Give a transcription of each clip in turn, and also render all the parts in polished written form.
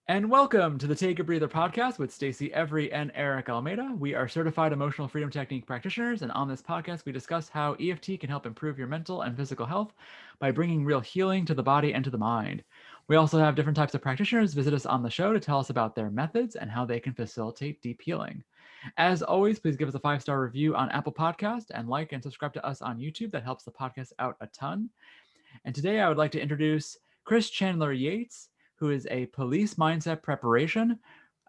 And welcome to the Take a Breather podcast with Stacy Eric and Eric Almeida. We are certified emotional freedom technique practitioners, and on this podcast, we discuss how EFT can help improve your mental and physical health by bringing real healing to the body and to the mind. We also have different types of practitioners visit us on the show to tell us about their methods and how they can facilitate deep healing. As always, please give us a 5-star review on Apple Podcast and like and subscribe to us on YouTube. That helps the podcast out a ton. And today I would like to introduce Chris Chandler-Yates, who is a police mindset preparation,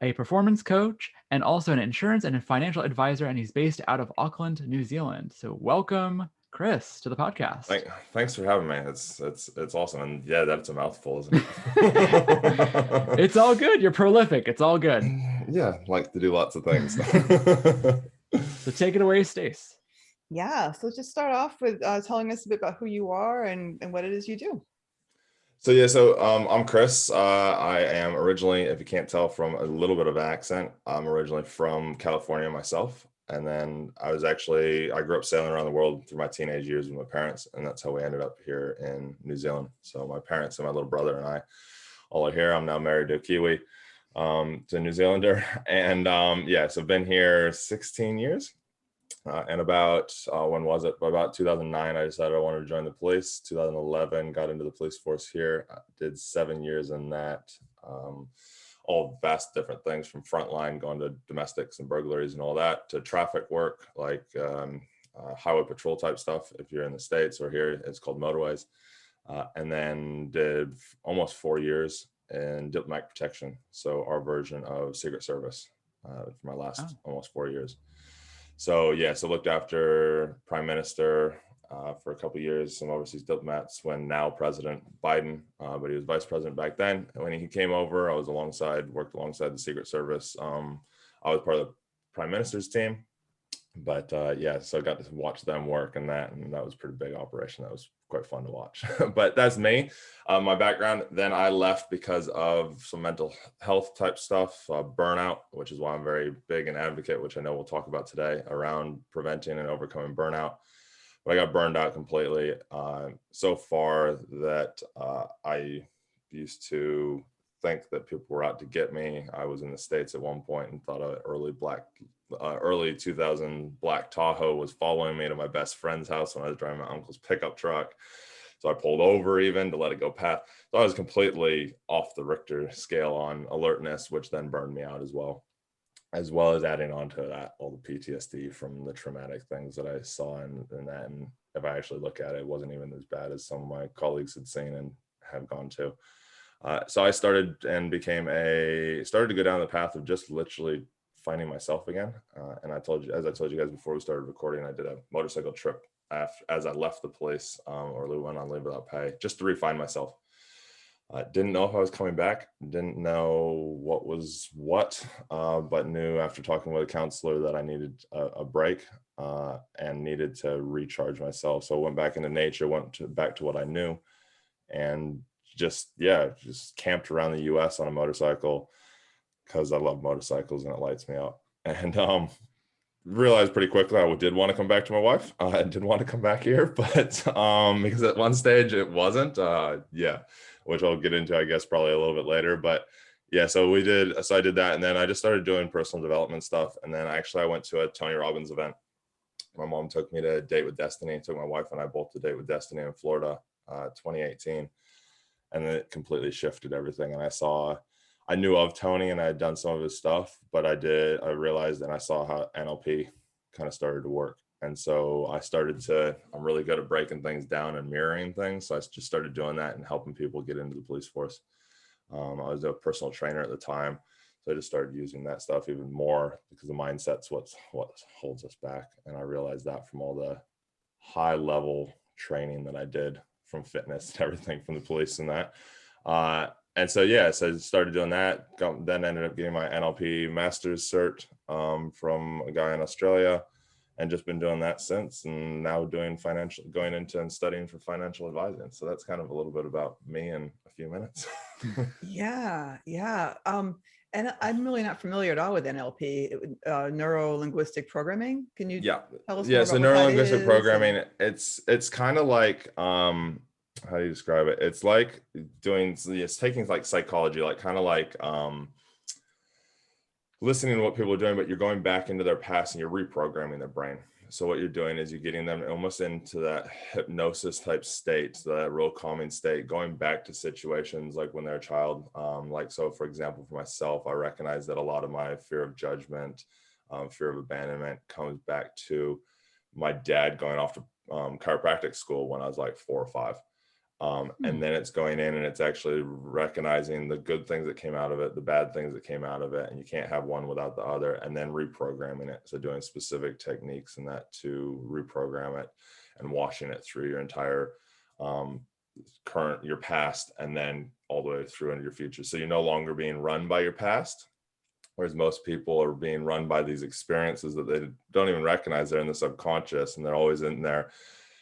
a performance coach, and also an insurance and a financial advisor, and he's based out of Auckland, New Zealand. So welcome, Chris, to the podcast. Thanks for having me. It's awesome. And yeah, that's a mouthful, isn't it? It's all good. You're prolific. It's all good. Yeah, like to do lots of things. So take it away, Stace. Yeah, so just start off with telling us a bit about who you are and what it is you do. So I'm Chris. I am originally, if you can't tell from a little bit of accent, I'm originally from California myself. And then I grew up sailing around the world through my teenage years with my parents, and that's how we ended up here in New Zealand. So my parents and my little brother and I all are here. I'm now married to a Kiwi, to a New Zealander. And so I've been here 16 years. And about, when was it? About 2009, I decided I wanted to join the police. 2011, got into the police force here. Did 7 years in that. All vast different things, from frontline, going to domestics and burglaries and all that, to traffic work, like highway patrol type stuff. If you're in the States or here, it's called motorways. And then did almost 4 years in diplomatic protection. So our version of Secret Service for my last almost 4 years. So looked after Prime Minister for a couple of years, some overseas diplomats, when now President Biden, but he was vice president back then. And when he came over, I was worked alongside the Secret Service. I was part of the Prime Minister's team, but so I got to watch them work and that was a pretty big operation. That was quite fun to watch. But that's me, my background. Then I left because of some mental health type stuff, burnout, which is why I'm very big an advocate, which I know we'll talk about today, around preventing and overcoming burnout. But I got burned out completely, so far that I used to think that people were out to get me. I was in the States at one point and thought an early 2000 black Tahoe was following me to my best friend's house when I was driving my uncle's pickup truck. So I pulled over even to let it go past. So I was completely off the Richter scale on alertness, which then burned me out as well as adding on to that all the PTSD from the traumatic things that I saw in that. And if I actually look at it, it wasn't even as bad as some of my colleagues had seen and have gone to. So I started to go down the path of just literally finding myself again. And as I told you guys before we started recording, I did a motorcycle trip as I left the police, or went on leave without pay, just to refine myself. Didn't know if I was coming back, didn't know what was what, but knew after talking with a counselor that I needed a break and needed to recharge myself. So I went back into nature, back to what I knew, and just camped around the US on a motorcycle because I love motorcycles and it lights me up. And realized pretty quickly I did want to come back to my wife. I did want to come back here, but because at one stage it wasn't, which I'll get into, I guess, probably a little bit later. But so I did that, and then I just started doing personal development stuff. And then I went to a Tony Robbins event. My mom took me to Date with Destiny, took my wife and I both to Date with Destiny in Florida, 2018. And then it completely shifted everything. And I knew of Tony and I had done some of his stuff, but I realized and I saw how NLP kind of started to work. And so I'm really good at breaking things down and mirroring things. So I just started doing that and helping people get into the police force. I was a personal trainer at the time. So I just started using that stuff even more because the mindset's what holds us back. And I realized that from all the high level training that I did from fitness and everything from the police and that. And so I started doing that, then ended up getting my NLP master's cert from a guy in Australia, and just been doing that since, and now going into and studying for financial advising. So that's kind of a little bit about me in a few minutes. Yeah. And I'm really not familiar at all with NLP, neuro-linguistic programming. Can you tell us more about so what neuro-linguistic that is? programming, it's kind of like, how do you describe it? It's like it's taking like psychology, like kind of like listening to what people are doing, but you're going back into their past and you're reprogramming their brain. So what you're doing is you're getting them almost into that hypnosis type state, so that real calming state, going back to situations like when they're a child. Like, so for example, for myself, I recognize that a lot of my fear of judgment, fear of abandonment comes back to my dad going off to chiropractic school when I was like 4 or 5. And then it's going in and it's actually recognizing the good things that came out of it, the bad things that came out of it, and you can't have one without the other, and then reprogramming it. So doing specific techniques in that to reprogram it and washing it through your entire your past, and then all the way through into your future. So you're no longer being run by your past, whereas most people are being run by these experiences that they don't even recognize they're in the subconscious, and they're always in there.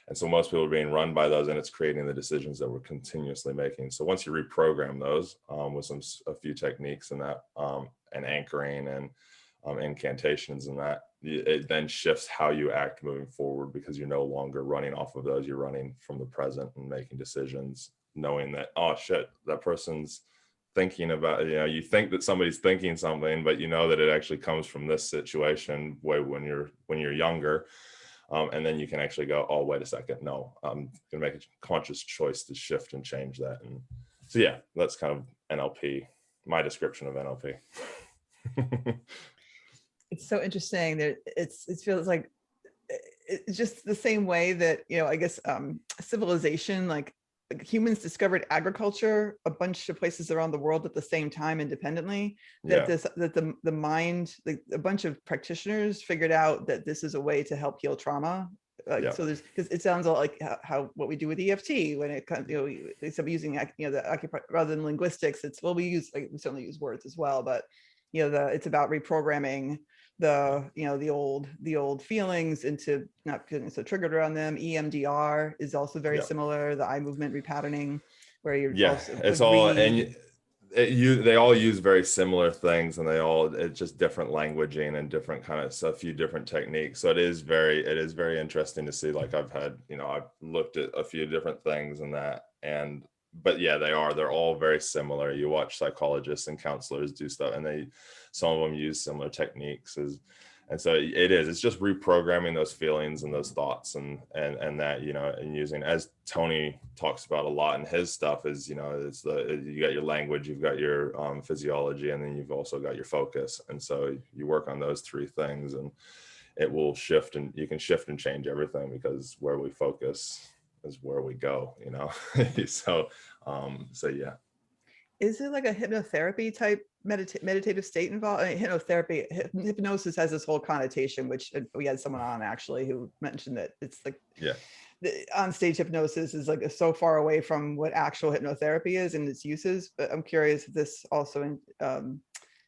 And so most people are being run by those, and it's creating the decisions that we're continuously making. So once you reprogram those with a few techniques and that, and anchoring and incantations and that, it then shifts how you act moving forward, because you're no longer running off of those. You're running from the present and making decisions, knowing that, oh shit, that person's thinking about, you think that somebody's thinking something, but you know that it actually comes from this situation way when you're younger. And then you can actually go, oh, wait a second. No, I'm going to make a conscious choice to shift and change that. And so, yeah, that's kind of NLP, my description of NLP. It's so interesting that it feels like it's just the same way that, I guess civilization, like humans discovered agriculture a bunch of places around the world at the same time independently, that the mind, like a bunch of practitioners figured out that this is a way to help heal trauma. So there's, because it sounds like how what we do with EFT when it comes, instead of using the rather than linguistics, it's, well, we certainly use words as well, but it's about reprogramming the old feelings into not feeling so triggered around them. EMDR is also very similar, the eye movement repatterning, where you're also it's all, and they all use very similar things, and it's just different languaging and different kind of a few different techniques. So it is very interesting to see. Like I've looked at a few different things and that, but yeah, they're all very similar. You watch psychologists and counselors do stuff, and some of them use similar techniques and so it's just reprogramming those feelings and those thoughts and that, and using, as Tony talks about a lot in his stuff, is, you got your language, you've got your physiology, and then you've also got your focus. And so you work on those 3 things, and it will shift, and you can shift and change everything, because where we focus is where we go, so yeah. Is it like a hypnotherapy type meditative state involved? I mean, hypnosis has this whole connotation, which we had someone on actually who mentioned that it's like, the on-stage hypnosis is like so far away from what actual hypnotherapy is and its uses. But I'm curious if this also,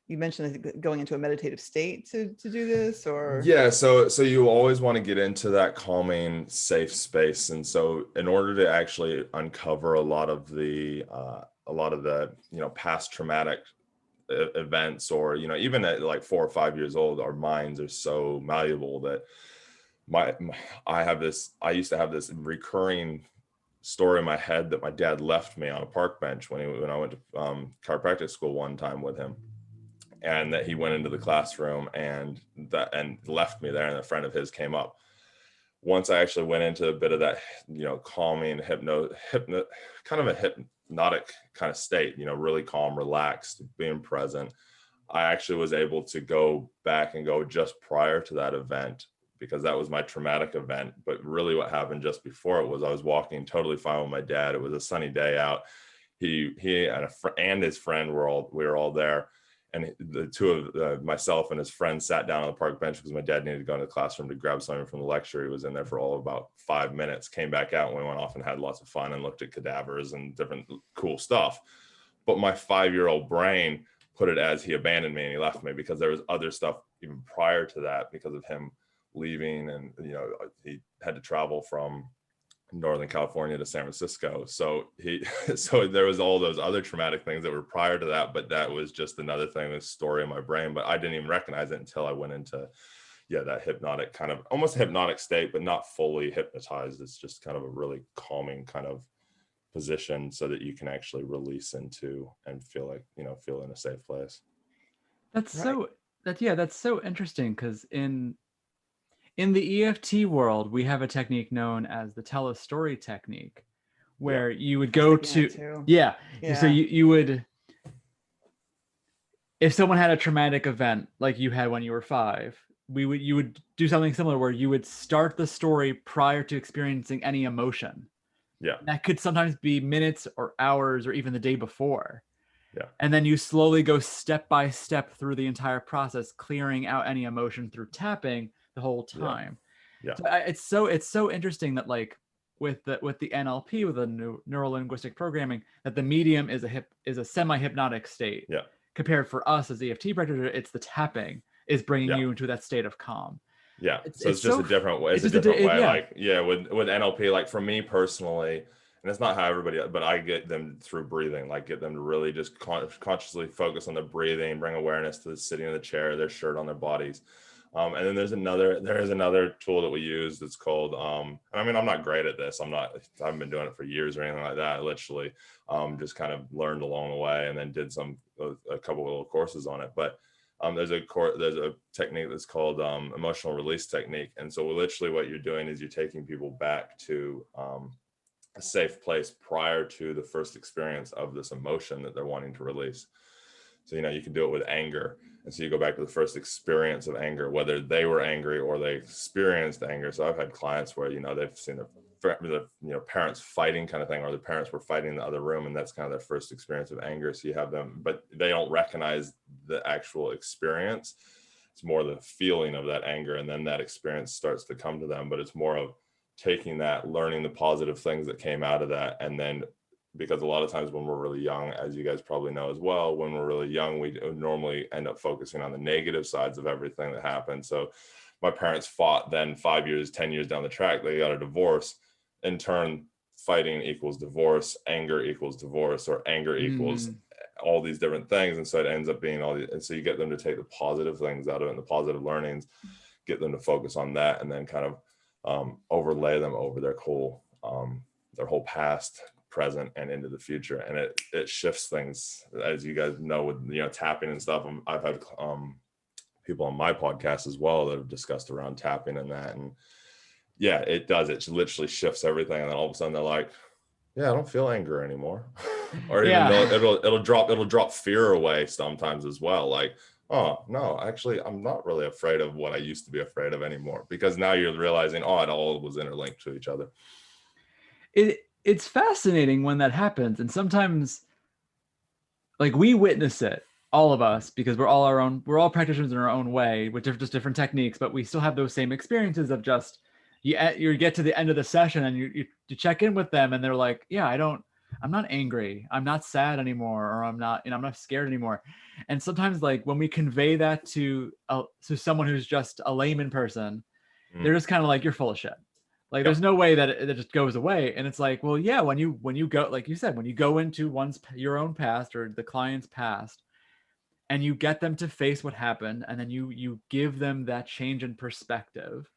you mentioned, I think, going into a meditative state to do this, or? Yeah, so you always want to get into that calming, safe space. And so in order to actually uncover a lot of the past traumatic events, or, even at like 4 or 5 years old, our minds are so malleable that I used to have this recurring story in my head that my dad left me on a park bench when I went to chiropractic school one time with him. And that he went into the classroom and left me there, and a friend of his came up. Once I actually went into a bit of that, calming, kind of a hypnotic kind of state, really calm, relaxed, being present, I actually was able to go back and go just prior to that event, because that was my traumatic event. But really what happened just before it was, I was walking totally fine with my dad. It was a sunny day out. He and his friend we were all there. And the two of myself and his friend sat down on the park bench because my dad needed to go into the classroom to grab something from the lecture. He was in there for all of about 5 minutes, came back out, and we went off and had lots of fun and looked at cadavers and different cool stuff. But my 5-year-old brain put it as he abandoned me and he left me, because there was other stuff even prior to that, because of him leaving, and he had to travel from Northern California to San Francisco. So there was all those other traumatic things that were prior to that, but that was just another thing, this story in my brain. But I didn't even recognize it until I went into that hypnotic, kind of almost hypnotic state, but not fully hypnotized. It's just kind of a really calming kind of position so that you can actually release into and feel like, feel in a safe place. That's Right. that's so interesting, because in the EFT world, we have a technique known as the tell a story technique, Yeah. where you would I was go thinking that to, too. yeah. So Yeah. you would, if someone had a traumatic event like you had when you were 5, you would do something similar where you would start the story prior to experiencing any emotion. Yeah. That could sometimes be minutes or hours or even the day before. Yeah. And then you slowly go step by step through the entire process, clearing out any emotion through tapping the whole time. Yeah. So it's so interesting that, like, with the NLP, with the neuro linguistic programming, that the medium is a semi hypnotic state. Yeah. Compared for us as EFT practitioners, it's the tapping is bringing Yeah. you into that state of calm. Yeah. So it's just a different way. It's a just different way. yeah. Like, with NLP, like for me personally, and it's not how everybody, but I get them through breathing, like get them to really just consciously focus on the breathing, bring awareness to the sitting in the chair, their shirt on their bodies. And then there is another tool that we use that's called, I mean, I'm not great at this. I haven't been doing it for years or anything like that. I literally just kind of learned along the way and then did a couple of little courses on it. But there's a technique that's called emotional release technique. And so literally what you're doing is you're taking people back to a safe place prior to the first experience of this emotion that they're wanting to release. So, you can do it with anger. And so you go back to the first experience of anger, whether they were angry or they experienced anger. So I've had clients where, they've seen their parents fighting kind of thing, or the parents were fighting in the other room, and that's kind of their first experience of anger. So you have them, but they don't recognize the actual experience. It's more the feeling of that anger. And then that experience starts to come to them, but it's more of taking that, learning the positive things that came out of that. And then, because a lot of times when we're really young, as you guys probably know as well, when we're really young, we normally end up focusing on the negative sides of everything that happened. So my parents fought, then 5 years, 10 years down the track, they got a divorce. In turn, fighting equals divorce, anger equals divorce, or anger equals all these different things. And so it ends up being and so you get them to take the positive things out of it and the positive learnings, get them to focus on that, and then kind of overlay them over their whole past, present, and into the future. And it shifts things, as you guys know, with tapping and stuff. I've had people on my podcast as well that have discussed around tapping and that, and yeah, it does. It literally shifts everything, and then all of a sudden they're like, yeah, I don't feel anger anymore. Or even it'll drop fear away sometimes as well. Like, oh no, actually I'm not really afraid of what I used to be afraid of anymore, because now you're realizing, oh, it all was interlinked to each other. It's fascinating when that happens, and sometimes, like, we witness it, all of us, because we're all practitioners in our own way with just different techniques, but we still have those same experiences of just you get to the end of the session and you check in with them and they're like, yeah, I'm not angry, I'm not sad anymore, or I'm not scared anymore. And sometimes, like, when we convey that to someone who's just a layman person, they're just kind of like, you're full of shit. Like, there's no way that it just goes away. And it's like, well, yeah, when you go, like you said, when you go into your own past or the client's past, and you get them to face what happened, and then you give them that change in perspective,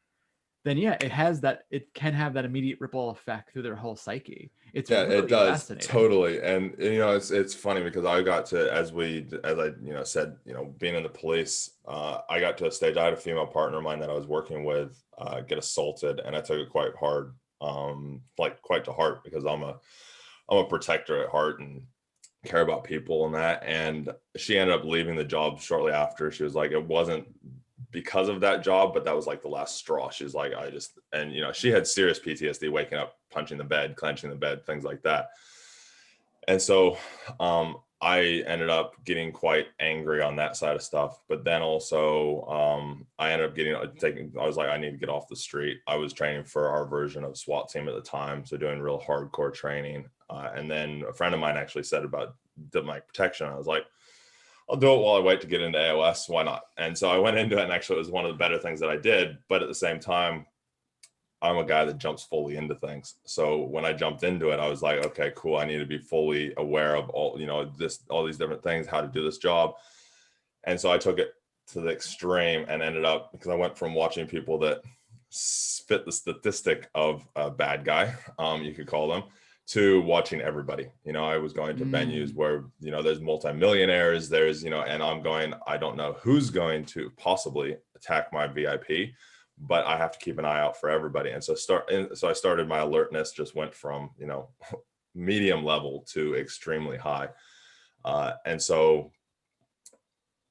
then yeah, it can have that immediate ripple effect through their whole psyche. It's really it does, fascinating. totally. And it's funny because I got to, as I said, being in the police, I got to a stage. I had a female partner of mine that I was working with get assaulted, and I took it quite hard, quite to heart, because I'm a protector at heart and care about people and that. And she ended up leaving the job shortly after. She was like, it wasn't because of that job, but that was like the last straw. She's like, she had serious PTSD, waking up, punching the bed, clenching the bed, things like that. And so I ended up getting quite angry on that side of stuff. But then also I ended up I was like, I need to get off the street. I was training for our version of SWAT team at the time, so doing real hardcore training. And then a friend of mine actually said about my protection. I was like, I'll do it while I wait to get into AOS. Why not? And so I went into it, and actually it was one of the better things that I did. But at the same time, I'm a guy that jumps fully into things. So when I jumped into it, I was like, okay, cool. I need to be fully aware of all these different things, how to do this job. And so I took it to the extreme and ended up, because I went from watching people that fit the statistic of a bad guy, you could call them, to watching everybody. I was going to venues where, there's multimillionaires, there's, and I'm going, I don't know who's going to possibly attack my VIP, but I have to keep an eye out for everybody. And so I started, my alertness just went from, medium level to extremely high. And so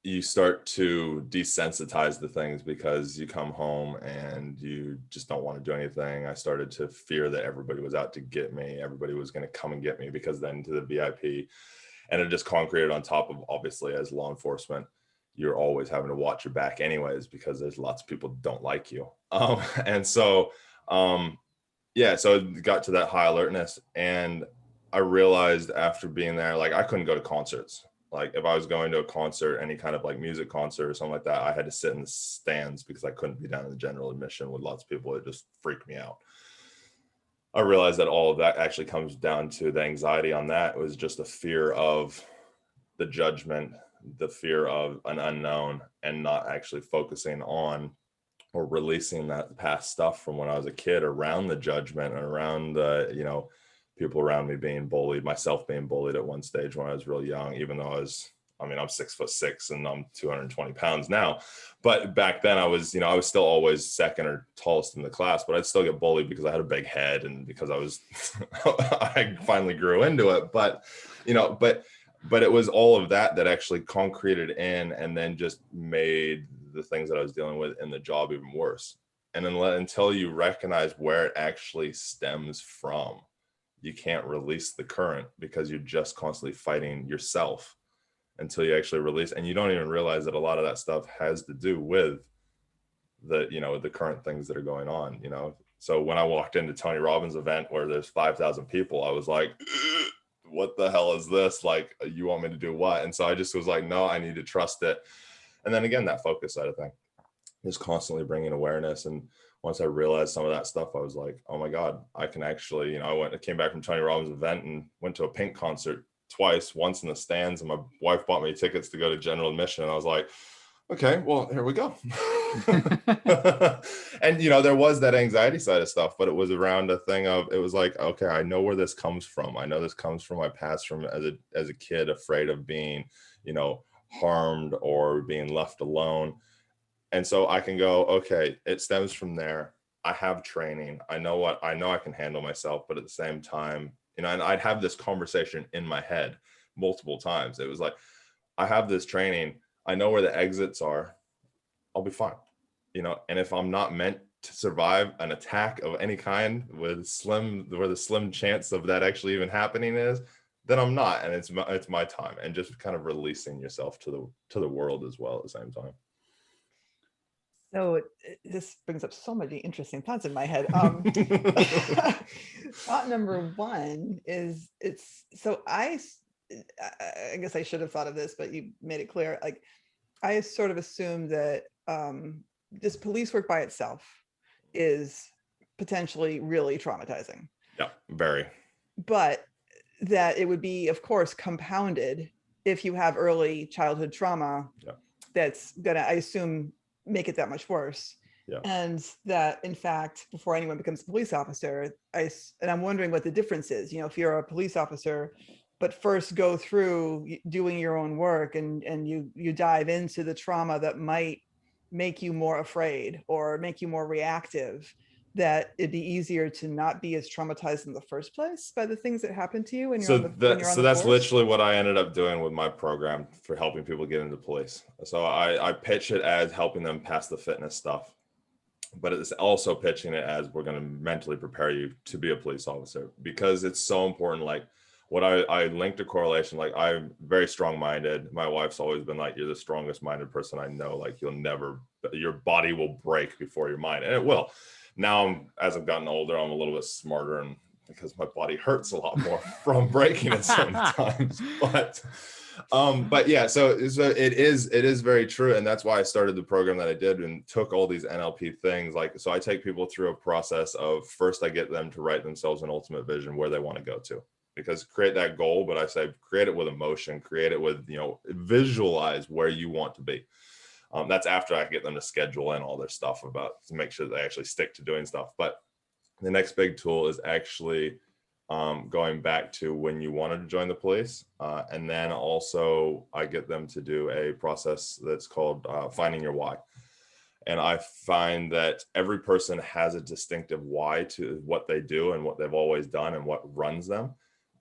you start to desensitize the things because you come home and you just don't want to do anything. I started to fear that everybody was out to get me. Everybody was going to come and get me, because then to the VIP, and it just concreted on top of, obviously, as law enforcement, you're always having to watch your back anyways, because there's lots of people who don't like you. And so, so it got to that high alertness, and I realized after being there, like, I couldn't go to concerts. Like, if I was going to a concert, any kind of like music concert or something like that, I had to sit in the stands because I couldn't be down in the general admission with lots of people. It just freaked me out. I realized that all of that actually comes down to the anxiety on that. It was just a fear of the judgment, the fear of an unknown, and not actually focusing on or releasing that past stuff from when I was a kid around the judgment and around the, people around me being bullied, myself being bullied at one stage when I was real young, even though I'm 6'6" and I'm 220 pounds now. But back then I was still always second or tallest in the class, but I'd still get bullied because I had a big head and because I finally grew into it. But it was all of that actually concreted in, and then just made the things that I was dealing with in the job even worse. And then until you recognize where it actually stems from, you can't release the current, because you're just constantly fighting yourself until you actually release. And you don't even realize that a lot of that stuff has to do with the current things that are going on, So when I walked into Tony Robbins' event where there's 5,000 people, I was like, what the hell is this? Like, you want me to do what? And so I just was like, no, I need to trust it. And then again, that focus side of thing, just constantly bringing awareness. And once I realized some of that stuff, I was like, oh my God, I can actually, I came back from Tony Robbins' event and went to a Pink concert twice, once in the stands, and my wife bought me tickets to go to general admission. And I was like, okay, well, here we go. And, there was that anxiety side of stuff, but it was around a thing of, it was like, okay, I know where this comes from. I know this comes from my past, from as a kid, afraid of being, harmed or being left alone. And so I can go, okay, it stems from there. I have training. I know I can handle myself, but at the same time, and I'd have this conversation in my head multiple times. It was like, I have this training. I know where the exits are. I'll be fine. And if I'm not meant to survive an attack of any kind where the slim chance of that actually even happening is, then I'm not. And it's my time, and just kind of releasing yourself to the world as well at the same time. So this brings up so many interesting thoughts in my head. Thought number one is I guess I should have thought of this, but you made it clear. Like, I sort of assumed that this police work by itself is potentially really traumatizing. Yeah, very. But that it would be, of course, compounded if you have early childhood trauma. Yeah. That's gonna, I assume, make it that much worse. Yeah. And that, in fact, before anyone becomes a police officer, I'm wondering what the difference is. If you're a police officer, but first go through doing your own work, and you dive into the trauma that might make you more afraid or make you more reactive, that it'd be easier to not be as traumatized in the first place by the things that happen to you when you're on the that's force. Literally what I ended up doing with my program for helping people get into police. So I pitch it as helping them pass the fitness stuff, but it's also pitching it as, we're going to mentally prepare you to be a police officer, because it's so important. Like, what I linked a correlation, like, I'm very strong-minded. My wife's always been like, you're the strongest minded person I know. Like, your body will break before your mind, and it will. Now, as I've gotten older, I'm a little bit smarter, and because my body hurts a lot more from breaking at certain times. But yeah, so it is very true. And that's why I started the program that I did and took all these NLP things. Like, so I take people through a process of, first I get them to write themselves an ultimate vision where they want to go to, because create that goal, but I say, create it with emotion, create it with, visualize where you want to be. That's after I get them to schedule in all their stuff to make sure they actually stick to doing stuff. But the next big tool is actually going back to when you wanted to join the police. And then also I get them to do a process that's called finding your why. And I find that every person has a distinctive why to what they do and what they've always done and what runs them.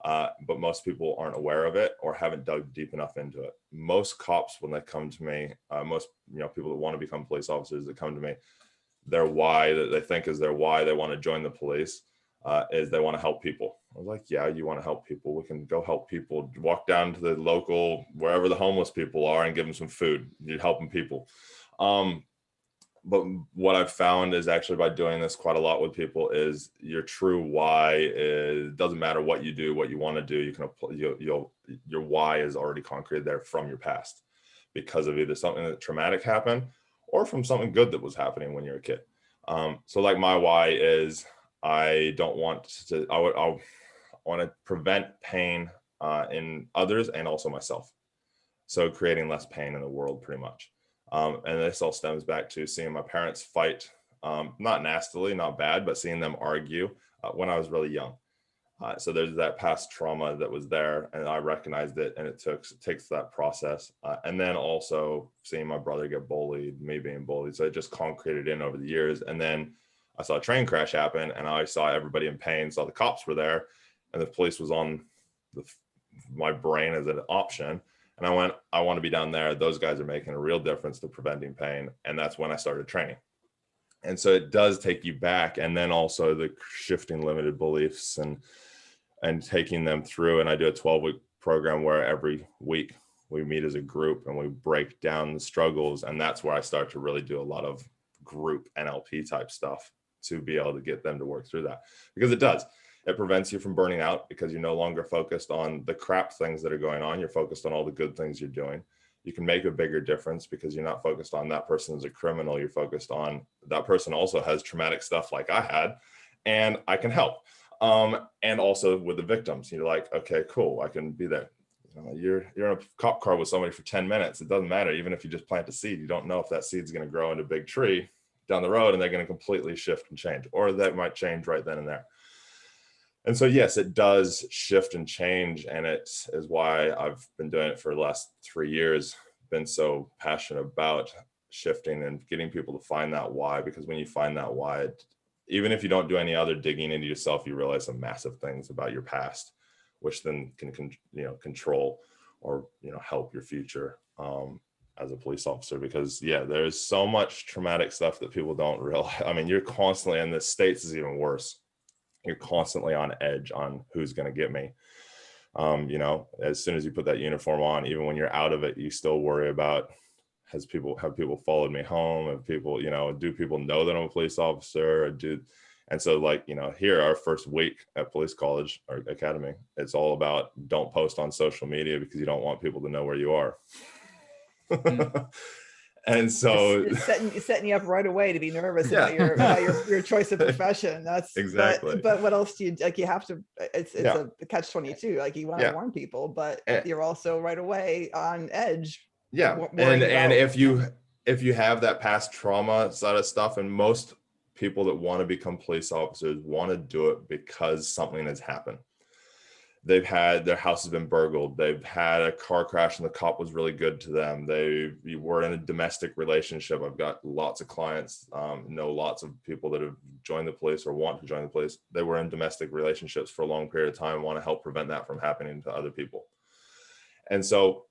But most people aren't aware of it or haven't dug deep enough into it. Most cops, when they come to me, most people that want to become police officers that come to me, their why that they think is their why they want to join the police is they want to help people. I was like, yeah, you want to help people. We can go help people. Walk down to the local, wherever the homeless people are, and give them some food. You're helping people. But what I've found is actually by doing this quite a lot with people is your true why is, doesn't matter what you do, what you want to do, you can apply, your why is already concrete there from your past because of either something that traumatic happened or from something good that was happening when you were a kid. So like my why is I want to prevent pain in others and also myself. So creating less pain in the world pretty much. And this all stems back to seeing my parents fight, not nastily, not bad, but seeing them argue when I was really young. So there's that past trauma that was there and I recognized it, and it takes that process. And then also seeing my brother get bullied, me being bullied. So it just concreted in over the years. And then I saw a train crash happen and I saw everybody in pain, saw the cops were there and the police was on my brain as an option. And I went, I want to be down there. Those guys are making a real difference to preventing pain. And that's when I started training. And so it does take you back. And then also the shifting limited beliefs and taking them through. And I do a 12-week program where every week we meet as a group and we break down the struggles. And that's where I start to really do a lot of group NLP type stuff to be able to get them to work through that, because it does. It prevents you from burning out because you're no longer focused on the crap things that are going on. You're focused on all the good things you're doing. You can make a bigger difference because you're not focused on that person as a criminal. You're focused on that person also has traumatic stuff like I had, and I can help. And also with the victims, you're like, okay, cool, I can be there. You're in a cop car with somebody for 10 minutes. It doesn't matter. Even if you just plant a seed, you don't know if that seed's going to grow into a big tree down the road and they're going to completely shift and change, or that might change right then and there. And so, yes, it does shift and change. And it is why I've been doing it for the last 3 years, been so passionate about shifting and getting people to find that why, because when you find that why, even if you don't do any other digging into yourself, you realize some massive things about your past, which then can control or help your future as a police officer. Because there's so much traumatic stuff that people don't realize. I mean, you're constantly, in the States is even worse. You're constantly on edge on who's going to get me. As soon as you put that uniform on, even when you're out of it, you still worry about, have people followed me home? Have people, do people know that I'm a police officer? And so here, our first week at police college or academy, it's all about don't post on social media because you don't want people to know where you are. And so it's setting you up right away to be nervous about your choice of profession. That's exactly. But what else do you like? You have to. It's a catch-22. Like you want to warn people, but you're also right away on edge. Yeah, and if you have that past trauma side of stuff, and most people that want to become police officers want to do it because something has happened. They've had their house has been burgled. They've had a car crash and the cop was really good to them. They were in a domestic relationship. I've got lots of clients, know lots of people that have joined the police or want to join the police. They were in domestic relationships for a long period of time and want to help prevent that from happening to other people. And so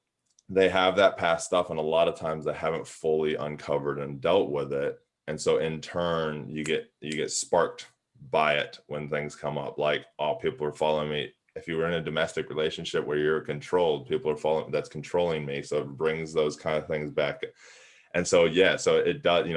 they have that past stuff, and a lot of times they haven't fully uncovered and dealt with it. And so in turn, you get sparked by it when things come up, like, oh, people are following me. If you were in a domestic relationship where you're controlled, people are following, that's controlling me. So it brings those kind of things back. And so, so it does,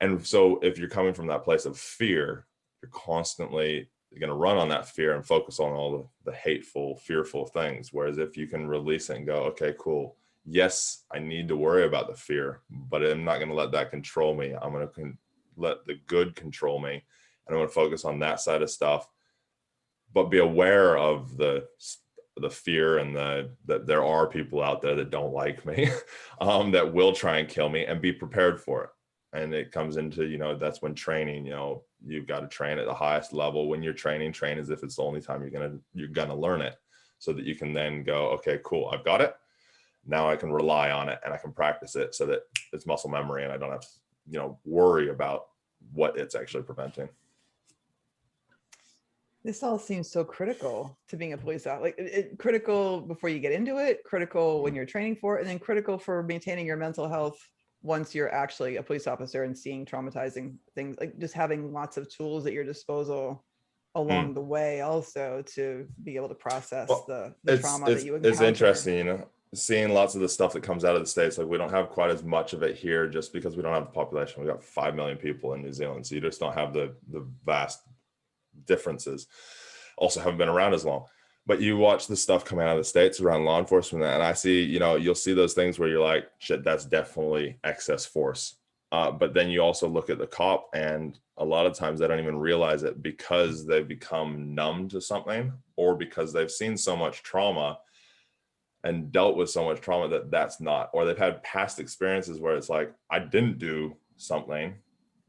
and so if you're coming from that place of fear, you're constantly going to run on that fear and focus on all the hateful, fearful things. Whereas if you can release it and go, okay, cool. Yes, I need to worry about the fear, but I'm not going to let that control me. I'm going to let the good control me. And I'm going to focus on that side of stuff. But be aware of the fear and that there are people out there that don't like me, that will try and kill me, and be prepared for it. And it comes into, that's when training, you've got to train at the highest level. When you're training, train as if it's the only time you're gonna learn it, so that you can then go, okay, cool, I've got it. Now I can rely on it and I can practice it so that it's muscle memory and I don't have to, worry about what it's actually preventing. This all seems so critical to being a police officer. Like critical before you get into it, critical when you're training for it, and then critical for maintaining your mental health once you're actually a police officer and seeing traumatizing things, like just having lots of tools at your disposal along the way also to be able to process the trauma that you encounter. It's interesting, seeing lots of the stuff that comes out of the States. Like we don't have quite as much of it here just because we don't have the population. We got 5 million people in New Zealand. So you just don't have the vast differences. Also haven't been around as long. But you watch the stuff coming out of the States around law enforcement, and I see, you'll see those things where you're like, shit, that's definitely excess force. But then you also look at the cop, and a lot of times they don't even realize it because they've become numb to something, or because they've seen so much trauma and dealt with so much trauma that's not, or they've had past experiences where it's like, I didn't do something,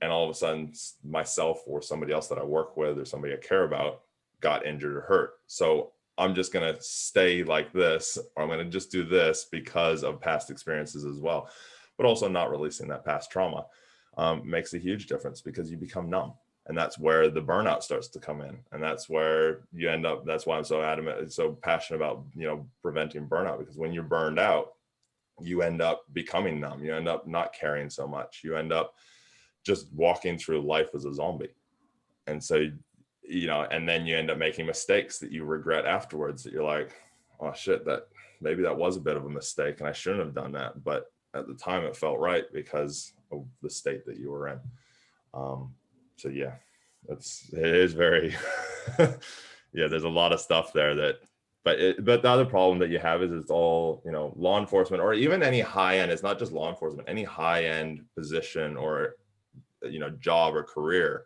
and all of a sudden myself or somebody else that I work with or somebody I care about got injured or hurt. So I'm just going to stay like this, or I'm going to just do this because of past experiences as well. But also not releasing that past trauma makes a huge difference, because you become numb. And that's where the burnout starts to come in. And that's where you end up, that's why I'm so adamant, so passionate about, preventing burnout, because when you're burned out, you end up becoming numb. You end up not caring so much. You end up just walking through life as a zombie. And so, and then you end up making mistakes that you regret afterwards, that you're like, oh shit, maybe that was a bit of a mistake and I shouldn't have done that. But at the time it felt right because of the state that you were in. So yeah, it is very, yeah, there's a lot of stuff there but the other problem that you have is it's all, law enforcement, or even any high end, it's not just law enforcement, any high end position or, job or career,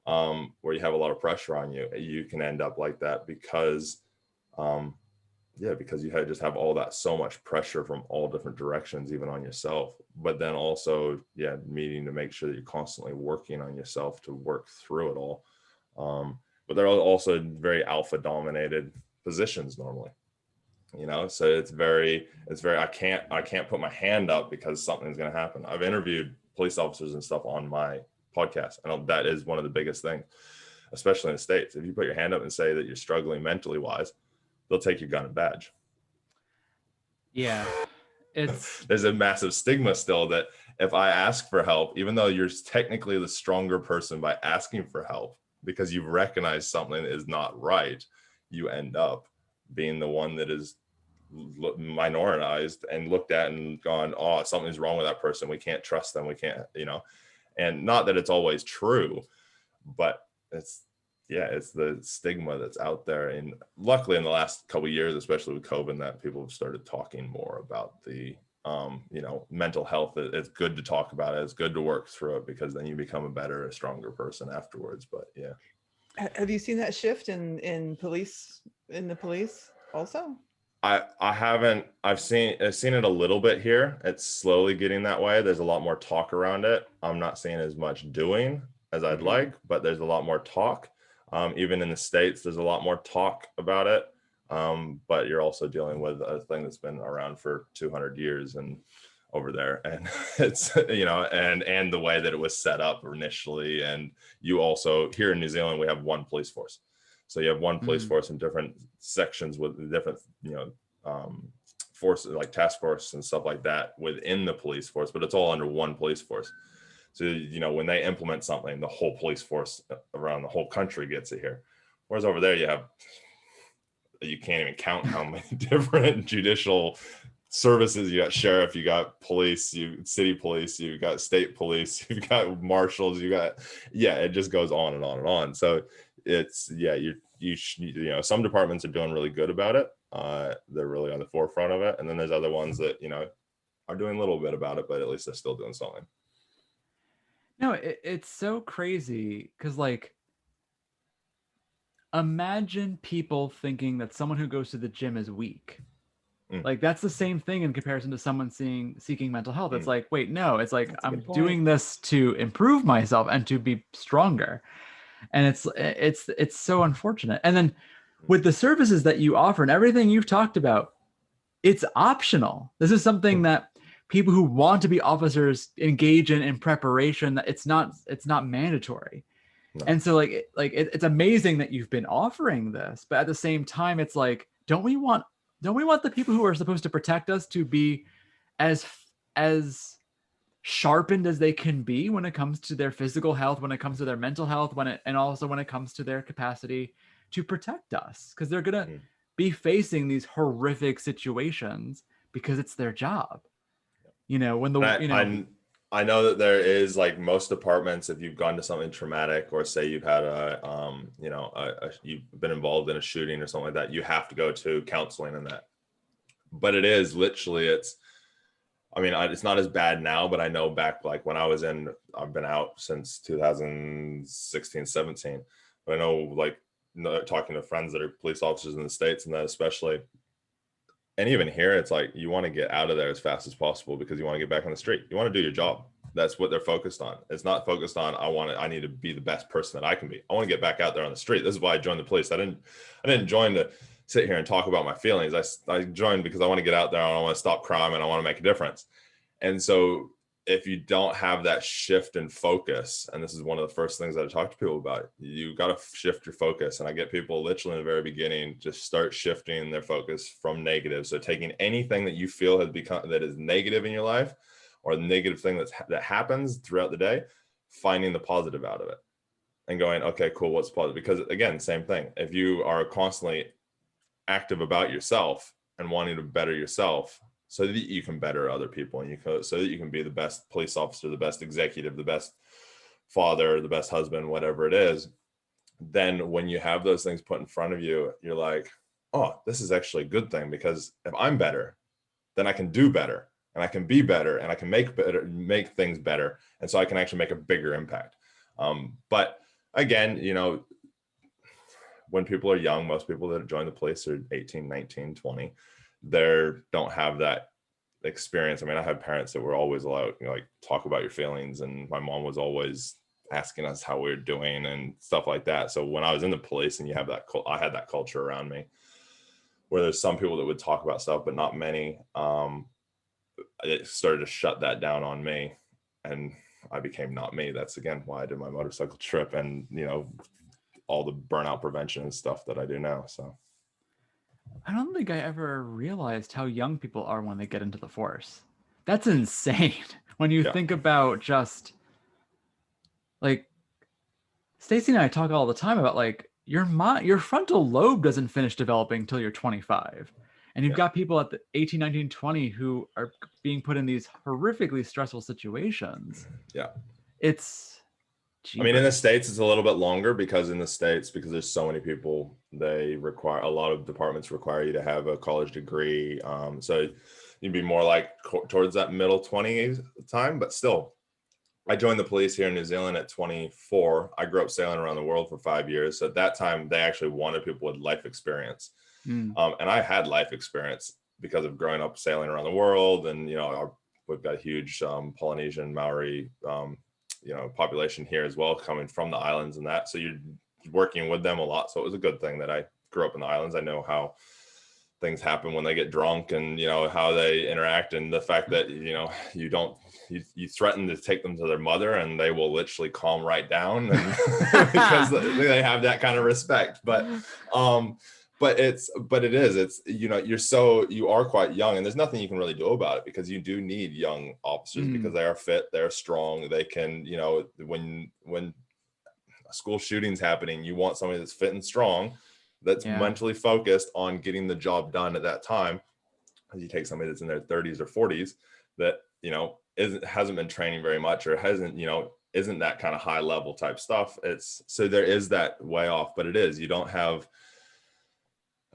where you have a lot of pressure on you, you can end up like that because, because you just have all that, so much pressure from all different directions, even on yourself. But then also, needing to make sure that you're constantly working on yourself to work through it all. But they're also very alpha dominated positions normally, so it's very, I can't put my hand up because something's going to happen. I've interviewed police officers and stuff on my podcast. And that is one of the biggest things, especially in the States. If you put your hand up and say that you're struggling mentally wise, they'll take your gun and badge. Yeah. There's a massive stigma still that if I ask for help, even though you're technically the stronger person by asking for help, because you've recognized something is not right, you end up being the one that is minoritized and looked at and gone, oh, something's wrong with that person. We can't trust them. We can't, and not that it's always true, but it's the stigma that's out there. And luckily in the last couple of years, especially with COVID, that people have started talking more about the, mental health. It's good to talk about it. It's good to work through it, because then you become a stronger person afterwards. But yeah. Have you seen that shift in the police also? I haven't. I've seen it a little bit here. It's slowly getting that way. There's a lot more talk around it. I'm not seeing as much doing as I'd like, but there's a lot more talk. Even in the States, there's a lot more talk about it. But you're also dealing with a thing that's been around for 200 years and over there. And it's, and the way that it was set up initially. And you also, here in New Zealand, we have one police force. So you have one police force in different sections with different, forces, like task force and stuff like that within the police force, but it's all under one police force. So, when they implement something, the whole police force around the whole country gets it here. Whereas over there, you can't even count how many different judicial services. You got sheriff, you got police, city police, you got state police, you've got marshals, it just goes on and on and on. So it's, some departments are doing really good about it. They're really on the forefront of it. And then there's other ones that, are doing a little bit about it, but at least they're still doing something. No, it's so crazy because, like, imagine people thinking that someone who goes to the gym is weak. Like that's the same thing in comparison to someone seeking mental health. It's like, wait, no, it's like That's a I'm good point. doing this to improve myself and to be stronger. And it's so unfortunate. And then with the services that you offer and everything you've talked about, it's optional. This is something that people who want to be officers engage in preparation. That it's not mandatory. No. And so it's amazing that you've been offering this, but at the same time, it's like, don't we want the people who are supposed to protect us to be as sharpened as they can be when it comes to their physical health, when it comes to their mental health, and also when it comes to their capacity to protect us, because they're gonna be facing these horrific situations because it's their job. You know, when I know that there is, like, most departments, if you've gone to something traumatic, or say you've had you've been involved in a shooting or something like that, you have to go to counseling and that. But it is literally, it's not as bad now, but I know back, like, when I've been out since 2016, 17, but I know, like, talking to friends that are police officers in the States and that especially, and even here, it's like you want to get out of there as fast as possible because you want to get back on the street. You want to do your job. That's what they're focused on. It's not focused on, I need to be the best person that I can be. I want to get back out there on the street. This is why I joined the police. I didn't join to sit here and talk about my feelings. I joined because I want to get out there and I want to stop crime and I want to make a difference. And so if you don't have that shift in focus, and this is one of the first things that I talk to people about, you got to shift your focus. And I get people literally in the very beginning, just start shifting their focus from negative. So taking anything that you feel has become, that is negative in your life, or the negative thing that happens throughout the day, finding the positive out of it and going, okay, cool, what's positive? Because again, same thing. If you are constantly active about yourself and wanting to better yourself, so that you can better other people, and so that you can be the best police officer, the best executive, the best father, the best husband, whatever it is, then when you have those things put in front of you, you're like, oh, this is actually a good thing, because if I'm better, then I can do better, and I can be better, and I can make things better. And so I can actually make a bigger impact. But again, when people are young, most people that join the police are 18, 19, 20. They don't have that experience. I mean, I had parents that were always allowed, like, talk about your feelings, and my mom was always asking us how we were doing and stuff like that. So when I was in the police, and you have that, I had that culture around me where there's some people that would talk about stuff, but not many. It started to shut that down on me, and I became not me. That's again why I did my motorcycle trip and all the burnout prevention and stuff that I do now. So I don't think I ever realized how young people are when they get into the force. That's insane. When you think about just, like, Stacy and I talk all the time about, like, your frontal lobe doesn't finish developing till you're 25. And you've got people at the 18, 19, 20 who are being put in these horrifically stressful situations. Yeah. I mean, in the States, it's a little bit longer, because there's so many people, a lot of departments require you to have a college degree. So you'd be more like towards that middle 20s time, but still, I joined the police here in New Zealand at 24. I grew up sailing around the world for 5 years. So at that time, they actually wanted people with life experience. And I had life experience because of growing up sailing around the world. And, we've got a huge Polynesian Maori, population here as well, coming from the islands and that. So you're working with them a lot. So it was a good thing that I grew up in the islands. I know how things happen when they get drunk, and, how they interact, and the fact that, you threaten to take them to their mother and they will literally calm right down, and because they have that kind of respect. But you are quite young, and there's nothing you can really do about it, because you do need young officers because they are fit, they're strong, they can, when a school shooting's happening, you want somebody that's fit and strong, that's mentally focused on getting the job done at that time. You take somebody that's in their 30s or 40s that, hasn't been training very much, or isn't that kind of high level type stuff. So there is that way off, but you don't have,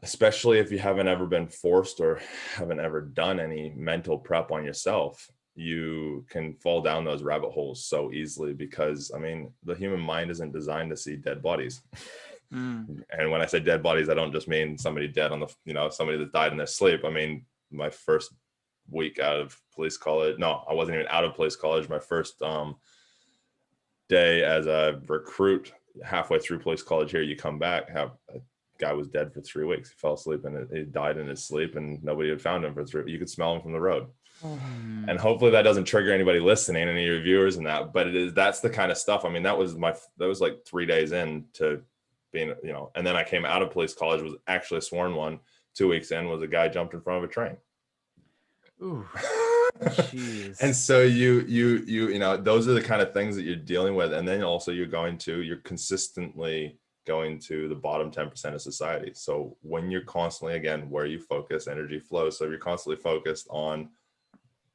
especially if you haven't ever been forced or haven't ever done any mental prep on yourself, you can fall down those rabbit holes so easily, because the human mind isn't designed to see dead bodies. And when I say dead bodies, I don't just mean somebody dead on the, somebody that died in their sleep. I mean, my first week out of police college. No, I wasn't even out of police college. My first day as a recruit, halfway through police college here, you come back, a guy was dead for 3 weeks. He fell asleep and he died in his sleep, and nobody had found him for 3. You could smell him from the road. And hopefully that doesn't trigger anybody listening, any of your viewers and that, but that's the kind of stuff. I mean, that was like 3 days into being, and then I came out of police college, was actually a sworn one. 2 weeks in was a guy jumped in front of a train. Ooh, jeez. And so you know, those are the kind of things that you're dealing with. And then also you're consistently going to the bottom 10% of society. So when you're constantly, again, where you focus, energy flows. So if you're constantly focused on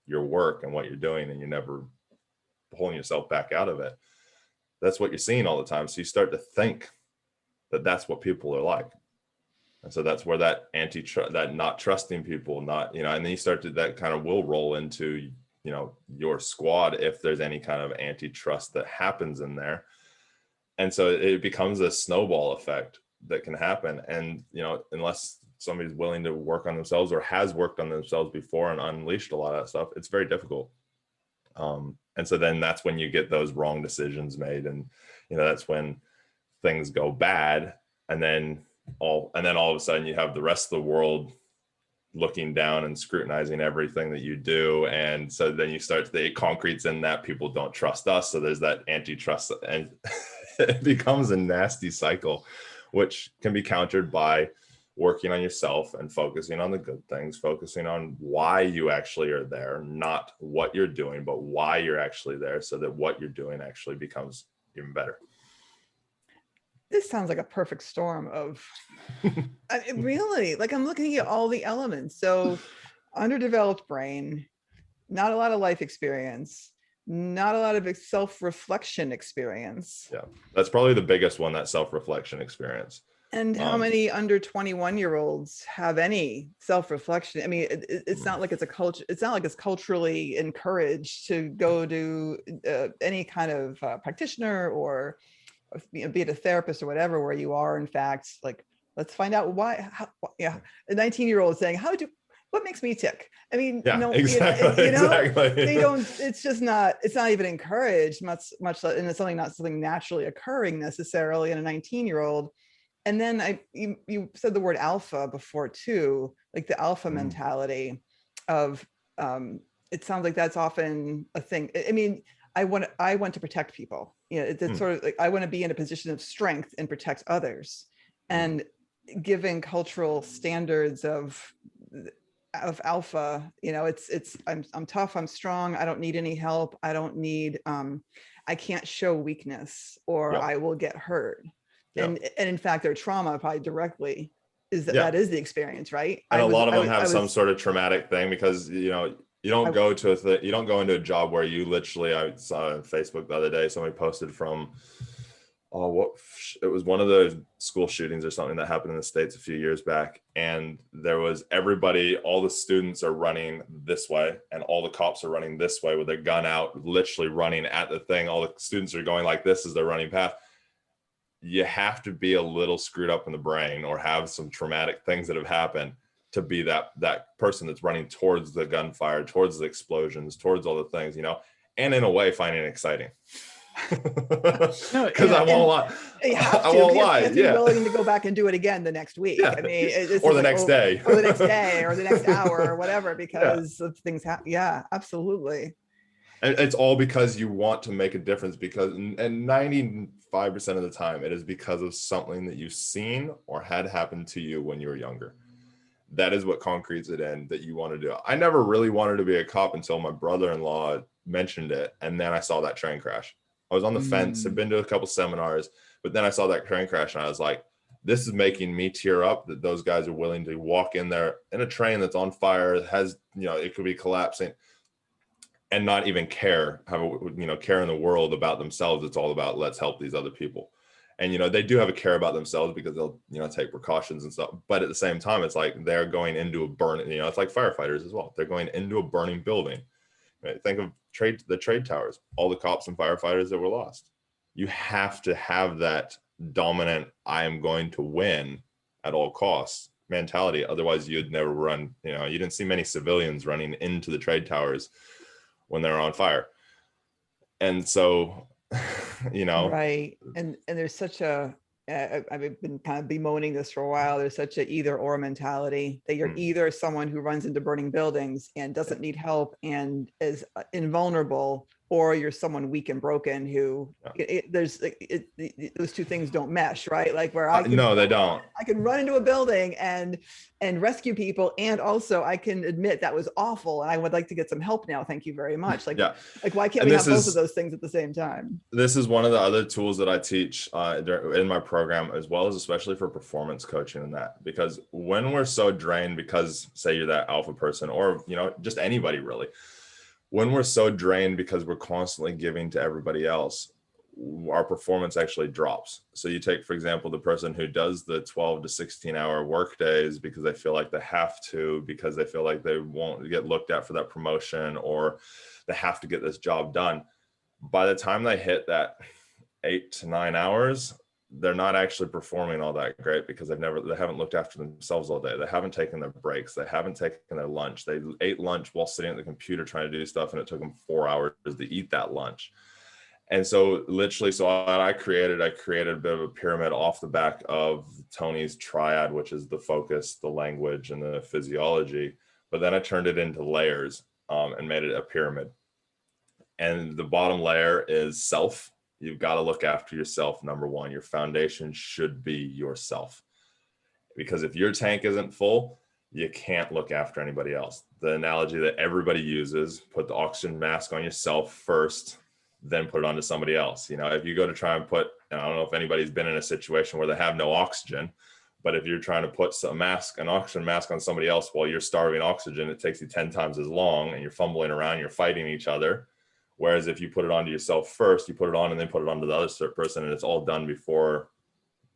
your work and what you're doing, and you're never pulling yourself back out of it, that's what you're seeing all the time. So you start to think that that's what people are like. And so that's where that that not trusting people, and then you start to, that kind of will roll into, your squad if there's any kind of antitrust that happens in there. And so it becomes a snowball effect that can happen. And, unless somebody's willing to work on themselves or has worked on themselves before and unleashed a lot of that stuff, it's very difficult. And so then that's when you get those wrong decisions made. And, that's when things go bad. And then all of a sudden you have the rest of the world looking down and scrutinizing everything that you do. And so then you start to, the concrete's in that people don't trust us. So there's that antitrust, and it becomes a nasty cycle, which can be countered by working on yourself and focusing on the good things, focusing on why you actually are there, not what you're doing, but why you're actually there, so that what you're doing actually becomes even better. This sounds like a perfect storm of, really, like I'm looking at all the elements. So underdeveloped brain, not a lot of life experience, not a lot of self-reflection experience. Yeah, that's probably the biggest one, that self-reflection experience. And how many under 21-year-olds have any self-reflection? I mean, it's not like it's a culture. It's not like it's culturally encouraged to go to any kind of practitioner, or be it a therapist or whatever, where you are in fact like, let's find out why. A 19-year-old saying, what makes me tick? I mean, yeah, no, exactly, exactly. They don't. It's just not. It's not even encouraged much, and it's not something naturally occurring necessarily in a 19-year-old. And then you said the word alpha before too, like the alpha mentality of, it sounds like that's often a thing. I mean, I want to protect people. It's sort of like, I want to be in a position of strength and protect others. And given cultural standards of alpha, I'm tough, I'm strong, I don't need any help, I don't need, I can't show weakness, or I will get hurt. And in fact, their trauma probably directly is that is the experience, right? And a lot of them have some sort of traumatic thing, because you don't go into a job where you literally, I saw on Facebook the other day, somebody posted from it was one of the school shootings or something that happened in the States a few years back, and there was all the students are running this way and all the cops are running this way with their gun out, literally running at the thing. All the students are going like this as they're running past. You have to be a little screwed up in the brain or have some traumatic things that have happened to be that person that's running towards the gunfire, towards the explosions, towards all the things, and in a way finding it exciting. Because I won't lie. You have to be willing to go back and do it again the next week. I mean, or the next day, or the next day, or the next hour, or whatever, because of things happen. Yeah, absolutely. And it's all because you want to make a difference, and 95% of the time, it is because of something that you've seen or had happen to you when you were younger. That is what concretes it in, that you want to do. I never really wanted to be a cop until my brother-in-law mentioned it. And then I saw that train crash. I was on the fence, had been to a couple seminars, but then I saw that train crash and I was like, this is making me tear up, that those guys are willing to walk in there in a train that's on fire, it could be collapsing, and not even care in the world about themselves. It's all about, let's help these other people. And, they do have a care about themselves because they'll, take precautions and stuff. But at the same time, it's like they're going into a burning, it's like firefighters as well. They're going into a burning building. Right? Think of the trade towers, all the cops and firefighters that were lost. You have to have that dominant, I am going to win at all costs mentality. Otherwise you'd never run, you didn't see many civilians running into the trade towers when they're on fire. And so, right. And there's such a, I've been kind of bemoaning this for a while. There's such a either or mentality that you're either someone who runs into burning buildings and doesn't need help and is invulnerable, or you're someone weak and broken who those two things don't mesh, right? Like where no, they don't. I can run into a building and rescue people, and also I can admit that was awful and I would like to get some help now. Thank you very much. Like why can't we have both of those things at the same time? This is one of the other tools that I teach in my program, as well as especially for performance coaching and that, because when we're so drained, because say you're that alpha person, or just anybody really, when we're so drained because we're constantly giving to everybody else, our performance actually drops. So you take, for example, the person who does the 12 to 16 hour work days because they feel like they have to, because they feel like they won't get looked at for that promotion, or they have to get this job done. By the time they hit that 8 to 9 hours, they're not actually performing all that great, because they haven't looked after themselves all day. They haven't taken their breaks. They haven't taken their lunch. They ate lunch while sitting at the computer trying to do stuff, and it took them 4 hours to eat that lunch. And so literally, I created a bit of a pyramid off the back of Tony's triad, which is the focus, the language, and the physiology. But then I turned it into layers and made it a pyramid. And the bottom layer is self. You've got to look after yourself. Number one, your foundation should be yourself. Because if your tank isn't full, you can't look after anybody else. The analogy that everybody uses, put the oxygen mask on yourself first, then put it onto somebody else. If you go to try and put, and I don't know if anybody's been in a situation where they have no oxygen, but if you're trying to put an oxygen mask on somebody else while you're starving oxygen, it takes you 10 times as long, and you're fumbling around, you're fighting each other. Whereas if you put it onto yourself first, you put it on and then put it onto the other person, and it's all done before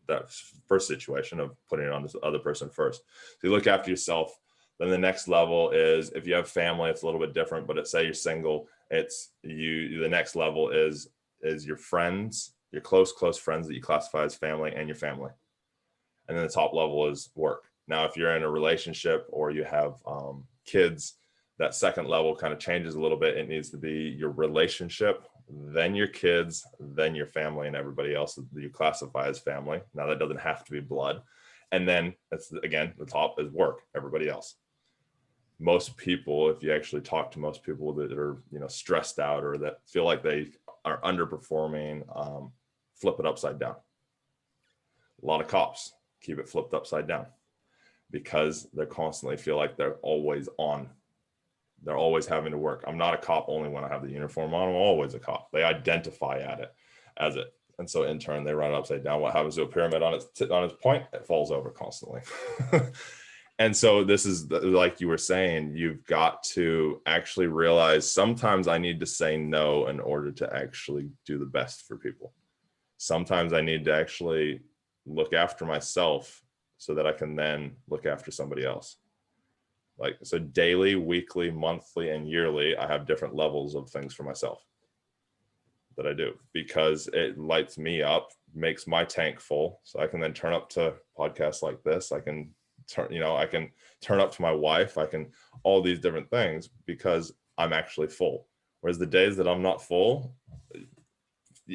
that first situation of putting it on this other person first. So you look after yourself. Then the next level is, if you have family, it's a little bit different, but say you're single, it's the next level is your friends, your close friends that you classify as family, and your family. And then the top level is work. Now, if you're in a relationship or you have kids, that second level kind of changes a little bit. It needs to be your relationship, then your kids, then your family, and everybody else that you classify as family. Now, that doesn't have to be blood. And then that's, again, the top is work, everybody else. Most people, if you actually talk to most people that are, stressed out or that feel like they are underperforming, flip it upside down. A lot of cops keep it flipped upside down because they constantly feel like they're always on. They're always having to work. I'm not a cop only when I have the uniform on. I'm always a cop. They identify as it. And so in turn, they run it upside down. What happens to a pyramid on its point? It falls over constantly. And so this is, like you were saying, you've got to actually realize sometimes I need to say no in order to actually do the best for people. Sometimes I need to actually look after myself so that I can then look after somebody else. Like, so daily, weekly, monthly, and yearly, I have different levels of things for myself that I do, because it lights me up, makes my tank full. So I can then turn up to podcasts like this. I can turn up to my wife. I can, all these different things, because I'm actually full. Whereas the days that I'm not full,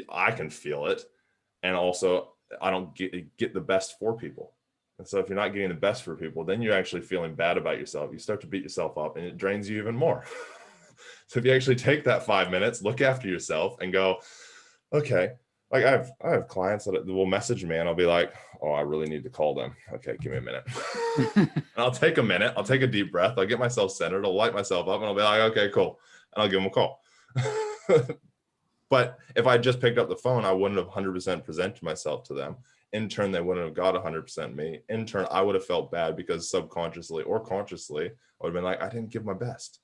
I can feel it. And also I don't get the best for people. And so if you're not getting the best for people, then you're actually feeling bad about yourself. You start to beat yourself up, and it drains you even more. So if you actually take that 5 minutes, look after yourself and go, okay, like I have clients that will message me and I'll be like, oh, I really need to call them. Okay, give me a minute. And I'll take a minute. I'll take a deep breath. I'll get myself centered. I'll light myself up and I'll be like, okay, cool. And I'll give them a call. But if I just picked up the phone, I wouldn't have 100% presented myself to them. In turn, they wouldn't have got 100% me. In turn, I would have felt bad because subconsciously or consciously, I would have been like, I didn't give my best.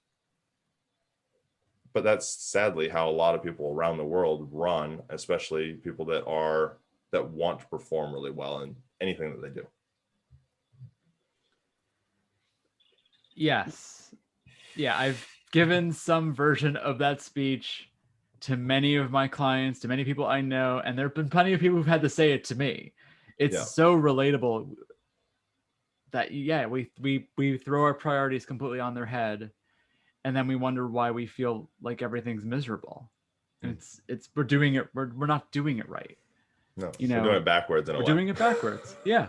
But that's sadly how a lot of people around the world run, especially people that want to perform really well in anything that they do. Yes. Yeah, I've given some version of that speech to many of my clients, to many people I know, and there have been plenty of people who've had to say it to me. It's so relatable. that, yeah, we throw our priorities completely on their head, and then we wonder why we feel like everything's miserable. And it's we're not doing it right. No, You we're know, doing it backwards in a we're way. doing it backwards. Yeah,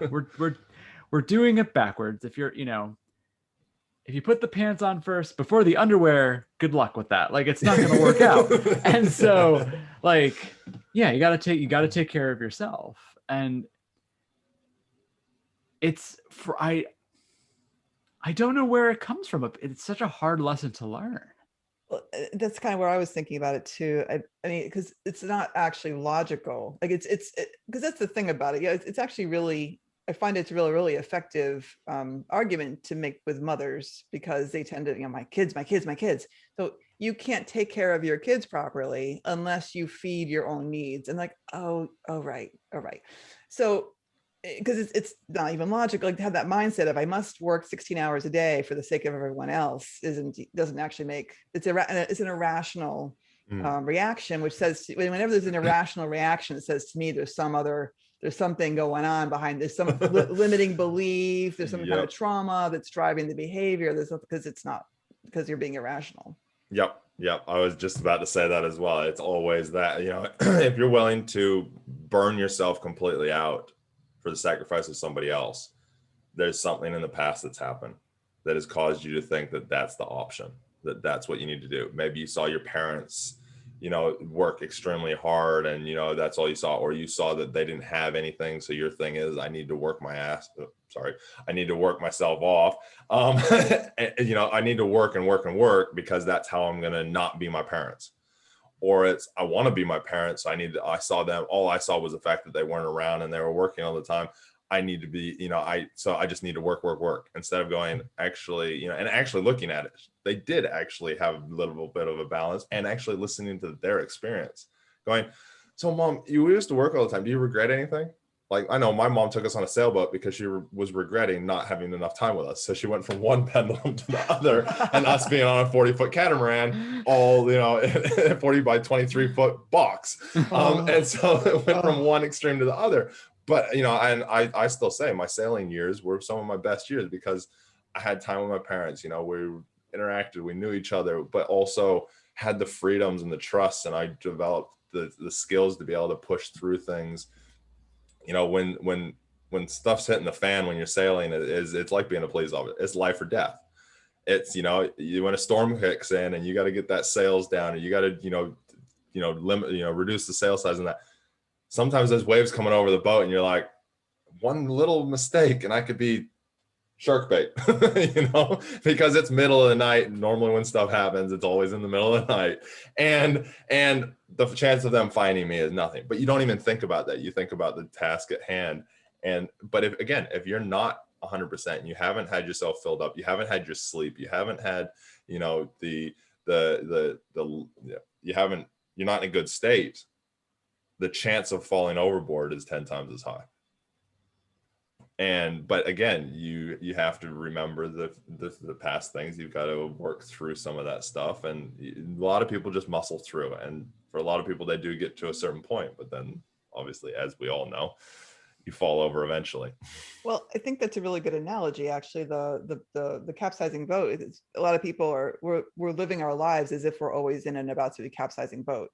we're doing it backwards. If you're, if you put the pants on first before the underwear, good luck with that. Like, it's not going to work out. And so, like, yeah, you got to take care of yourself. And it's I don't know where it comes from. It's such a hard lesson to learn. Well, that's kind of where I was thinking about it too. I mean, because it's not actually logical. Like it's because that's the thing about it. Yeah, it's actually really, I find it's really, really effective argument to make with mothers, because they tend to, my kids. So you can't take care of your kids properly unless you feed your own needs. And like, oh, right. So, because it's not even logical, like, to have that mindset of I must work 16 hours a day for the sake of everyone else doesn't actually make, it's an irrational reaction, which says, whenever there's an irrational reaction, it says to me there's something going on behind, there's some limiting belief, there's some kind of trauma that's driving the behavior. Because you're being irrational. Yep. I was just about to say that as well. It's always that, if you're willing to burn yourself completely out for the sacrifice of somebody else, there's something in the past that's happened that has caused you to think that that's the option, that's what you need to do. Maybe you saw your parents, work extremely hard, and, that's all you saw, or you saw that they didn't have anything. So your thing is, I need to work I need to work myself off. I need to work and work and work because that's how I'm going to not be my parents. Or it's, I want to be my parents. So I saw them. All I saw was the fact that they weren't around and they were working all the time. I need to be, so I just need to work instead of going, actually, and actually looking at it. They did actually have a little bit of a balance, and actually listening to their experience, going, so Mom, you used to work all the time. Do you regret anything? Like, I know my mom took us on a sailboat because she was regretting not having enough time with us. So she went from one pendulum to the other, and us being on a 40-foot catamaran, all, 40 by 23-foot box. And so it went from one extreme to the other. But, and I still say my sailing years were some of my best years because I had time with my parents. We interacted, we knew each other, but also had the freedoms and the trust. And I developed the skills to be able to push through things. When stuff's hitting the fan, when you're sailing, it's like being a police officer. It's life or death. It's, when a storm kicks in and you got to get that sails down, and you got to, limit, reduce the sail size, and that sometimes there's waves coming over the boat and you're like, one little mistake and I could be shark bait, because it's middle of the night. Normally when stuff happens, it's always in the middle of the night. And the chance of them finding me is nothing, but you don't even think about that. You think about the task at hand. But if you're not 100% and you haven't had yourself filled up, you haven't had your sleep, you haven't had, you're not in a good state, the chance of falling overboard is 10 times as high. But again, you have to remember the past things. You've got to work through some of that stuff, and a lot of people just muscle through. And for a lot of people, they do get to a certain point, but then obviously, as we all know, you fall over eventually. Well, I think that's a really good analogy. Actually, the capsizing boat. A lot of people we're living our lives as if we're always in and about to be capsizing boat.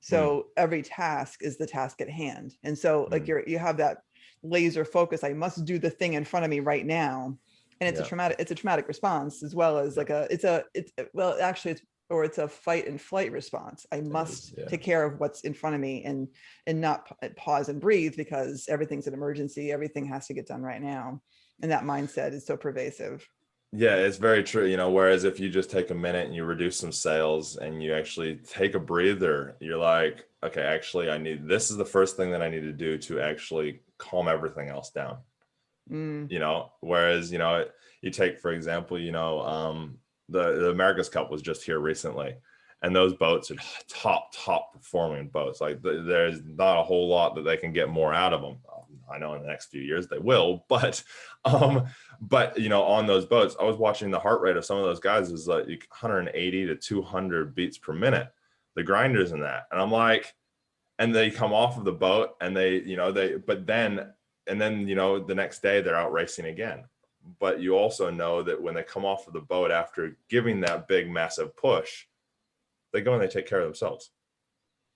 So every task is the task at hand, and so like you have that laser focus. I must do the thing in front of me right now, and it's a traumatic response, as well as like it's a fight and flight response. I must take care of what's in front of me and not pause and breathe, because everything's an emergency. Everything has to get done right now, and that mindset is so pervasive. Yeah, it's very true. Whereas if you just take a minute and you reduce some sails and you actually take a breather, you're like, okay, actually this is the first thing that I need to do to actually calm everything else down. Whereas, you take, for example, the America's Cup was just here recently, and those boats are top performing boats. Like there's not a whole lot that they can get more out of them. I know in the next few years they will, but on those boats, I was watching the heart rate of some of those guys is like 180 to 200 beats per minute, the grinders in that. And I'm like, and they come off of the boat and the next day they're out racing again. but you also know that when they come off of the boat after giving that big, massive push, they go and they take care of themselves.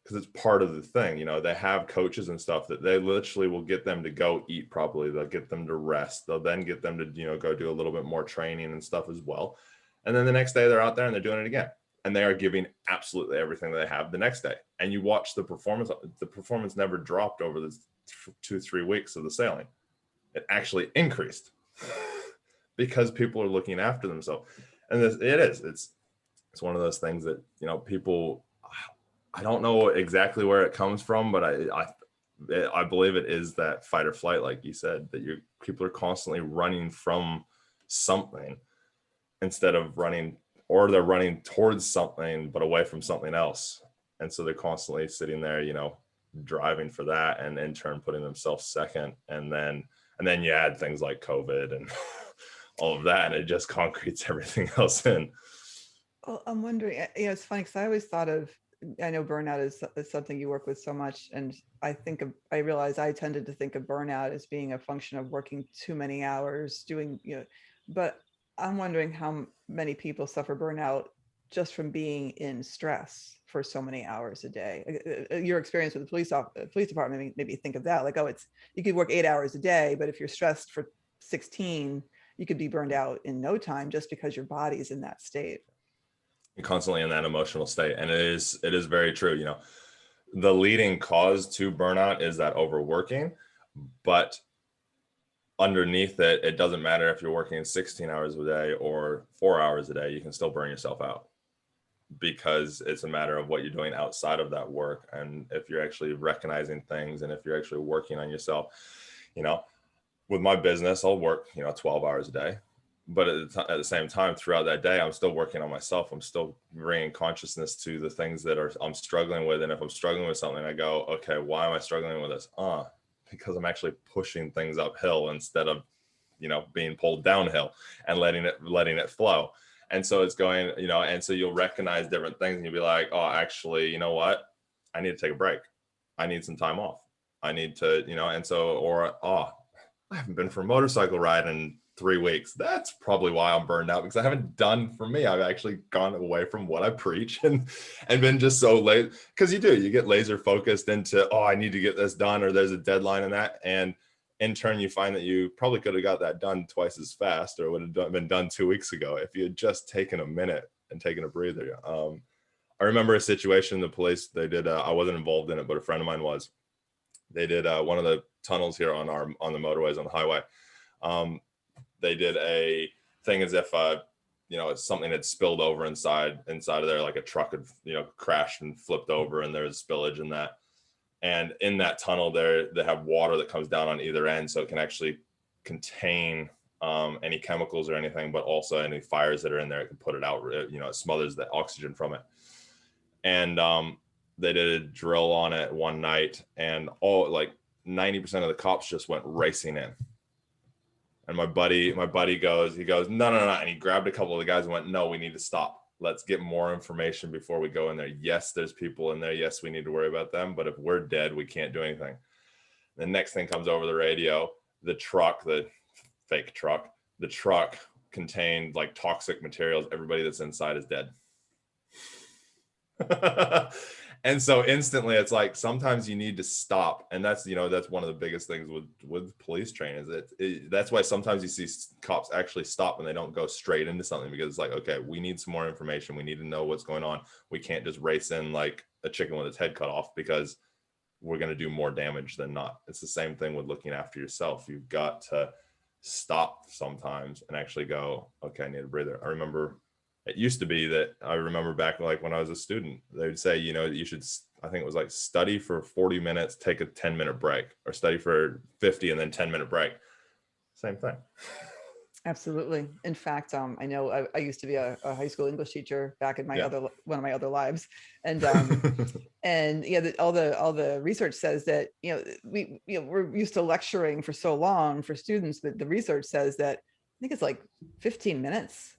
Because it's part of the thing, you know, they have coaches and stuff that they literally will get them to go eat properly. They'll get them to rest. They'll then get them to, you know, go do a little bit more training and stuff as well. And then the next day they're out there and they're doing it again. And they are giving absolutely everything that they have the next day. And you watch the performance never dropped over the 2-3 weeks of the sailing. It actually increased because people are looking after themselves. And it's one of those things that, you know, people, I don't know exactly where it comes from, but I believe it is that fight or flight, like you said, that people are constantly running from something instead of running, or they're running towards something but away from something else. And so they're constantly sitting there, you know, driving for that, and in turn putting themselves second. And then you add things like COVID and all of that, and it just concretes everything else in. Well, I'm wondering, you know, it's funny because I always thought of, I know burnout is something you work with so much. And I realize I tended to think of burnout as being a function of working too many hours doing, you know, but I'm wondering how many people suffer burnout just from being in stress for so many hours a day. Your experience with the police department made me think of that. Like, oh, you could work 8 hours a day, but if you're stressed for 16, you could be burned out in no time just because your body's in that state. You're constantly in that emotional state. And it is very true. You know, the leading cause to burnout is that overworking, but underneath it, it doesn't matter if you're working 16 hours a day or 4 hours a day, you can still burn yourself out, because it's a matter of what you're doing outside of that work. And if you're actually recognizing things, and if you're actually working on yourself, you know, with my business, I'll work, you know, 12 hours a day. But at the same time, throughout that day, I'm still working on myself. I'm still bringing consciousness to the things that I'm struggling with. And if I'm struggling with something, I go, okay, why am I struggling with this? Because I'm actually pushing things uphill instead of, you know, being pulled downhill and letting it flow. And so it's going, you know, and so you'll recognize different things and you'll be like, oh, actually, you know what? I need to take a break. I need some time off. I need to, you know, and so, or, I haven't been for a motorcycle ride in 3 weeks. That's probably why I'm burned out, because I haven't done, for me, I've actually gone away from what I preach and been just so late. Because you get laser focused into, oh, I need to get this done, or there's a deadline in that. And in turn, you find that you probably could have got that done twice as fast, or would have been done 2 weeks ago if you had just taken a minute and taken a breather. I remember a situation, the police, they did, I wasn't involved in it, but a friend of mine was. They did one of the tunnels here on the motorways on the highway. They did a thing as if, you know, something had spilled over inside of there, like a truck had, you know, crashed and flipped over, and there was spillage in that. And in that tunnel there, they have water that comes down on either end, so it can actually contain any chemicals or anything, but also any fires that are in there, it can put it out. You know, it smothers the oxygen from it. And they did a drill on it one night, and all, like 90% of the cops just went racing in. And my buddy goes, no, and he grabbed a couple of the guys and went, no, we need to stop. Let's get more information before we go in there. Yes, there's people in there. Yes, we need to worry about them. But if we're dead, we can't do anything. The next thing comes over the radio, the fake truck, the truck contained like toxic materials. Everybody that's inside is dead. And so instantly it's like, sometimes you need to stop. And that's, you know, that's one of the biggest things with police training, is that's why sometimes you see cops actually stop and they don't go straight into something, because it's like, okay, we need some more information. We need to know what's going on. We can't just race in like a chicken with its head cut off, because we're going to do more damage than not. It's the same thing with looking after yourself. You've got to stop sometimes and actually go, okay, I need a breather. I remember it used to be that, I remember back like when I was a student, they would say, you know, you should, I think it was like, study for 40 minutes, take a 10-minute break, or study for 50 and then 10-minute break. Same thing. Absolutely. In fact, I know I used to be a high school English teacher back in one of my other lives, and and yeah, all the research says that, you know, we're used to lecturing for so long for students, but the research says that, I think it's like 15 minutes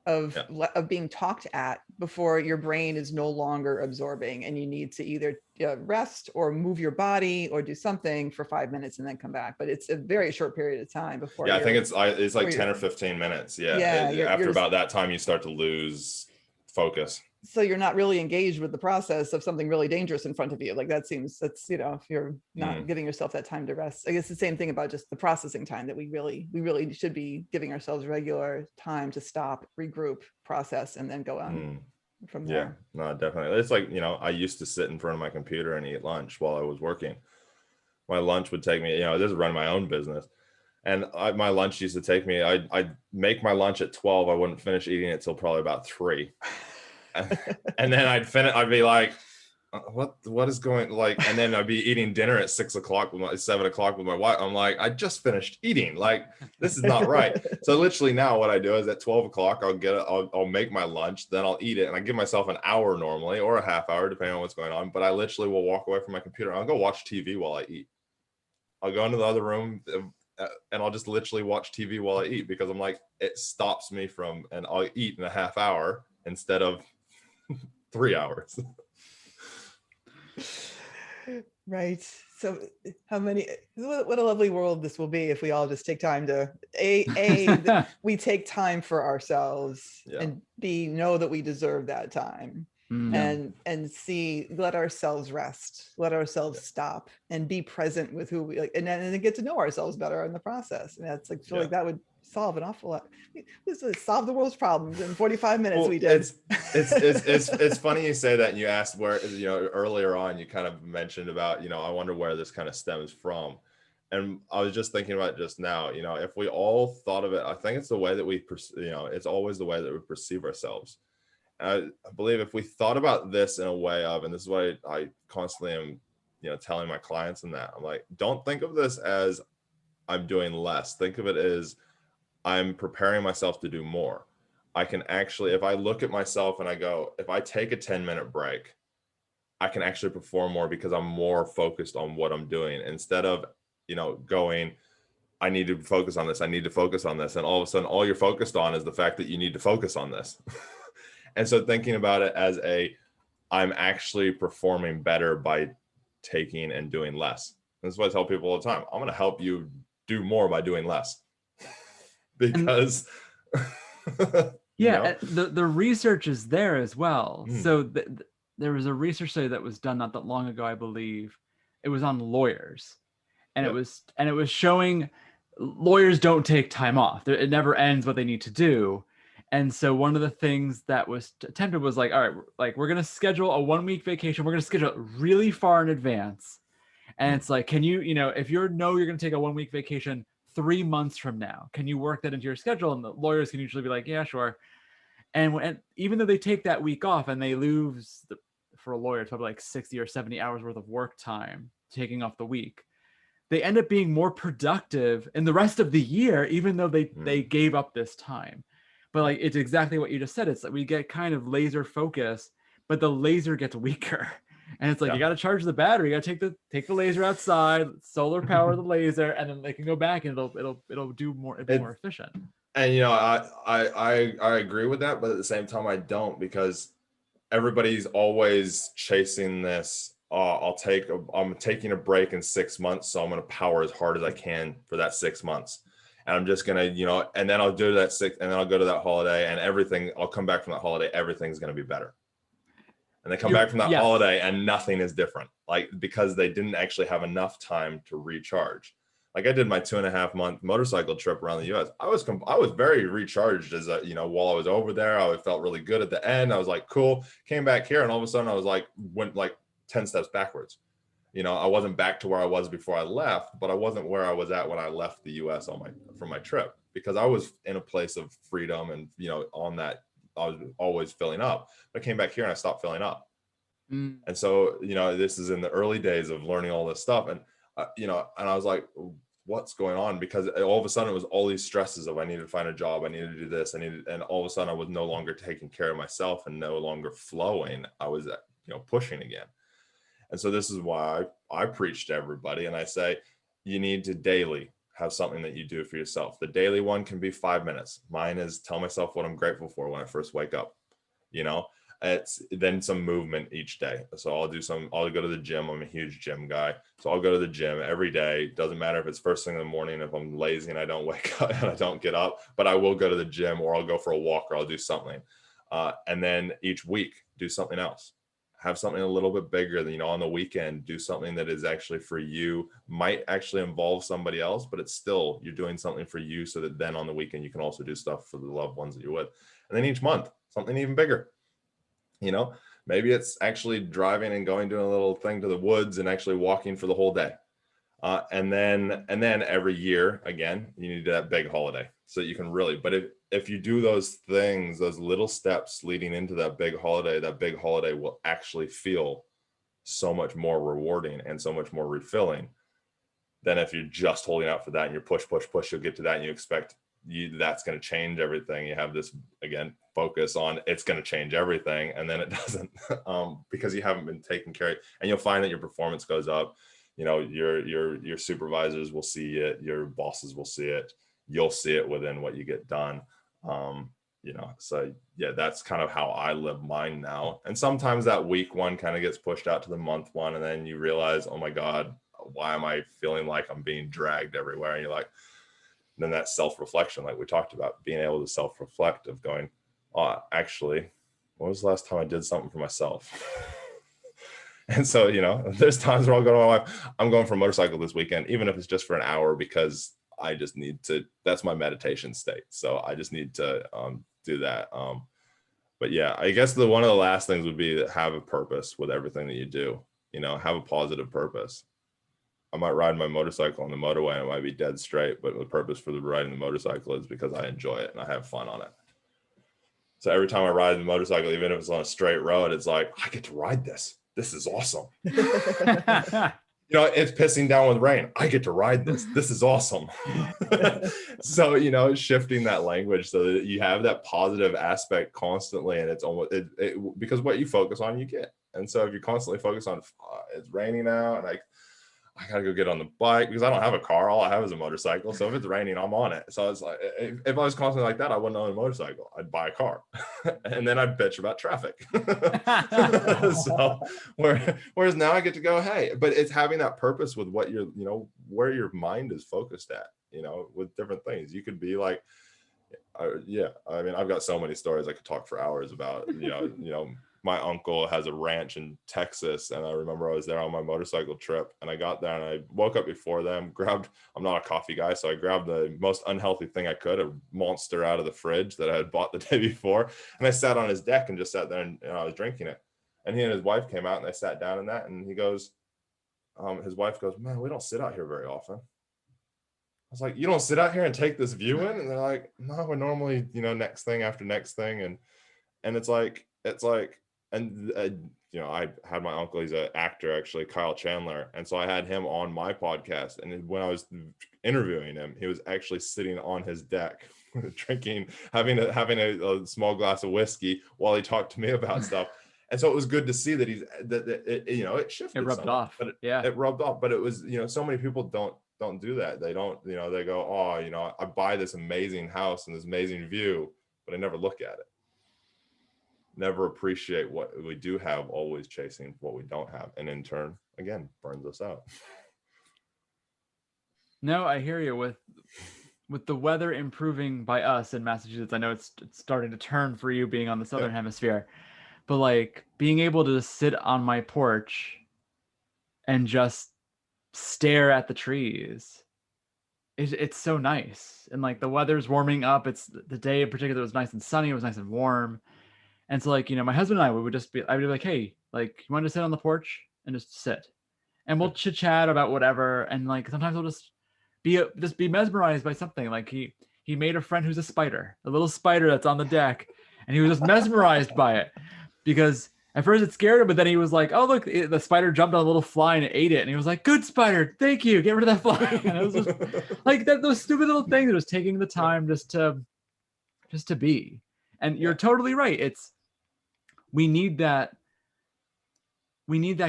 of being talked at before your brain is no longer absorbing, and you need to either rest or move your body or do something for 5 minutes and then come back. But it's a very short period of time before. I think it's like 10 or 15 minutes. After about that time, you start to lose focus. So you're not really engaged with the process of something really dangerous in front of you. Like that's, if you're not giving yourself that time to rest. I guess the same thing about just the processing time, that we really should be giving ourselves regular time to stop, regroup, process, and then go on from there. Yeah, no, definitely. It's like, I used to sit in front of my computer and eat lunch while I was working. My lunch would take me, this is running my own business. And my lunch used to take me, I'd make my lunch at 12. I wouldn't finish eating it till probably about 3. And then I'd be like, what is going, like, and then I'd be eating dinner at 7 o'clock with my wife. I'm like, I just finished eating. Like, this is not right. So literally now what I do is at 12 o'clock, I'll make my lunch, then I'll eat it. And I give myself an hour normally, or a half hour, depending on what's going on. But I literally will walk away from my computer. I'll go watch TV while I eat. I'll go into the other room and I'll just literally watch TV while I eat, because I'm like, it stops me from, and I'll eat in a half hour instead of 3 hours. Right. So what a lovely world this will be if we all just take time to we take time for ourselves, and B, know that we deserve that time, and C, let ourselves rest, let ourselves stop and be present with who we like, and then get to know ourselves better in the process. And that's like, feel like that would solve an awful lot. This would solve the world's problems in 45 minutes. Well, we did. It's funny you say that, and you asked where, earlier on, you kind of mentioned about, I wonder where this kind of stems from. And I was just thinking about it just now, if we all thought of it, I think it's the way that we, it's always the way that we perceive ourselves. I believe if we thought about this in a way of, and this is what I constantly am, telling my clients, and that I'm like, don't think of this as I'm doing less. Think of it as I'm preparing myself to do more. I can actually, if I look at myself and I go, if I take a 10-minute break, I can actually perform more, because I'm more focused on what I'm doing, instead of, going, I need to focus on this. I need to focus on this. And all of a sudden, all you're focused on is the fact that you need to focus on this. And so thinking about it as I'm actually performing better by taking and doing less. And that's what I tell people all the time. I'm going to help you do more by doing less. Because the research is there as well. So there was a research study that was done not that long ago, I believe. It was on lawyers, and it was showing lawyers don't take time off. It never ends what they need to do. And so one of the things that was attempted was like, all right, like, we're going to schedule a 1-week vacation. We're going to schedule it really far in advance. And it's like, can you, if you're going to take a 1-week vacation 3 months from now, can you work that into your schedule? And the lawyers can usually be like, yeah, sure. And even though they take that week off and they lose, for a lawyer, it's probably like 60 or 70 hours worth of work time taking off the week, they end up being more productive in the rest of the year, even though they gave up this time. But like, it's exactly what you just said. It's like we get kind of laser focus, but the laser gets weaker. And it's like, you got to charge the battery. You got to take the laser outside, solar power the laser, and then they can go back, and it'll do more. It'll be more efficient. And I agree with that, but at the same time, I don't, because everybody's always chasing this. I'm taking a break in 6 months, so I'm going to power as hard as I can for that 6 months. And I'm just going to, and then I'll do that and then I'll go to that holiday, and everything, I'll come back from that holiday, everything's going to be better. And they come back from that holiday and nothing is different, like, because they didn't actually have enough time to recharge. Like, I did my 2.5-month motorcycle trip around the US. I was very recharged as while I was over there. I felt really good at the end. I was like, cool. Came back here, and all of a sudden I was like, went like 10 steps backwards. I wasn't back to where I was before I left, but I wasn't where I was at when I left the US from my trip, because I was in a place of freedom, and on that I was always filling up. But I came back here and I stopped filling up. And so this is in the early days of learning all this stuff, and and I was like, what's going on? Because all of a sudden it was all these stresses of, I needed to find a job, I needed to do this, and all of a sudden I was no longer taking care of myself and no longer flowing. I was pushing again. And so this is why I preach to everybody, and I say, you need to daily have something that you do for yourself. The daily one can be 5 minutes. Mine is tell myself what I'm grateful for when I first wake up. You know, it's then some movement each day. So I'll go to the gym. I'm a huge gym guy. So I'll go to the gym every day. Doesn't matter if it's first thing in the morning, if I'm lazy and I don't wake up and I don't get up, but I will go to the gym, or I'll go for a walk, or I'll do something. And then each week do something else. Have something a little bit bigger than, on the weekend, do something that is actually for you, might actually involve somebody else, but it's still, you're doing something for you, so that then on the weekend you can also do stuff for the loved ones that you're with. And then each month, something even bigger. Maybe it's actually driving and going, doing a little thing to the woods and actually walking for the whole day. And then every year, again, you need that big holiday so that you can really, but if you do those things, those little steps leading into that big holiday will actually feel so much more rewarding and so much more refilling than if you're just holding out for that and you're push, you'll get to that and you expect that's going to change everything. You have this, again, focus on it's going to change everything, and then it doesn't, because you haven't been taking care of it. And you'll find that your performance goes up. Your supervisors will see it, your bosses will see it, you'll see it within what you get done. So yeah, that's kind of how I live mine now. And sometimes that week one kind of gets pushed out to the month one, and then you realize, oh my God, why am I feeling like I'm being dragged everywhere? And you're like, then that self-reflection, like we talked about, being able to self-reflect of going, oh, actually, when was the last time I did something for myself? And so, there's times where I'll go to my wife, I'm going for a motorcycle this weekend, even if it's just for an hour, because I just need to, that's my meditation state. So I just need to do that. But yeah, I guess one of the last things would be to have a purpose with everything that you do, have a positive purpose. I might ride my motorcycle on the motorway and it might be dead straight, but the purpose for riding the motorcycle is because I enjoy it and I have fun on it. So every time I ride the motorcycle, even if it's on a straight road, it's like, I get to ride this. This is awesome. It's pissing down with rain. I get to ride this. This is awesome. So, shifting that language so that you have that positive aspect constantly. And it's almost because what you focus on, you get. And so if you constantly focus on, it's raining out and I gotta go get on the bike because I don't have a car. All I have is a motorcycle. So if it's raining, I'm on it. So it's like, if I was constantly like that, I wouldn't own a motorcycle. I'd buy a car and then I'd bitch about traffic. So whereas now I get to go, hey, but it's having that purpose with what you're, where your mind is focused at, with different things. You could be like, yeah, I mean, I've got so many stories I could talk for hours about, my uncle has a ranch in Texas. And I remember I was there on my motorcycle trip and I got there and I woke up before them, I'm not a coffee guy. So I grabbed the most unhealthy thing I could, a Monster out of the fridge that I had bought the day before. And I sat on his deck and just sat there and I was drinking it. And he and his wife came out and they sat down in that. And he goes, his wife goes, man, we don't sit out here very often. I was like, you don't sit out here and take this view in? And they're like, no, we're normally, next thing after next thing. And it's like, and I had my uncle, he's an actor actually, Kyle Chandler. And so I had him on my podcast. And when I was interviewing him, he was actually sitting on his deck, drinking, having a small glass of whiskey while he talked to me about stuff. And so it was good to see that it shifted. It rubbed off. But yeah, it rubbed off. But it was, so many people don't do that. They don't, they go, oh, I buy this amazing house and this amazing view, but I never look at it. Never appreciate what we do have, always chasing what we don't have. And in turn, again, burns us out. No, I hear you. With the weather improving by us in Massachusetts, I know it's starting to turn for you being on the Southern Hemisphere, but like being able to sit on my porch and just stare at the trees, it's so nice. And like the weather's warming up. It's the day in particular was nice and sunny. It was nice and warm. And so like, my husband and I, I would be like, hey, like, you want to sit on the porch and just sit and we'll chit chat about whatever. And like, sometimes we'll just be mesmerized by something. Like he made a friend who's a little spider that's on the deck. And he was just mesmerized by it because at first it scared him, but then he was like, oh, look, the spider jumped on a little fly and it ate it. And he was like, good spider. Thank you. Get rid of that fly. And it was just like those stupid little things. It was taking the time just to be. And you're totally right. We need that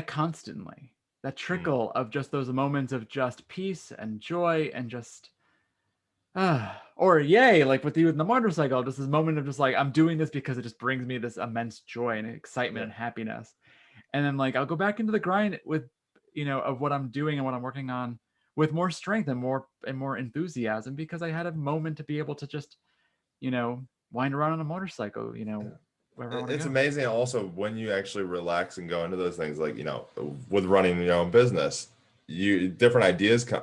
constantly, that trickle of just those moments of just peace and joy and just Or yay, like with you in the motorcycle, just this moment of just like, I'm doing this because it just brings me this immense joy and excitement and happiness. And then like, I'll go back into the grind with, of what I'm doing and what I'm working on with more strength and more enthusiasm, because I had a moment to be able to just, wind around on a motorcycle, wherever I want to It's go. amazing also when you actually relax and go into those things, like, with running your own business, different ideas come,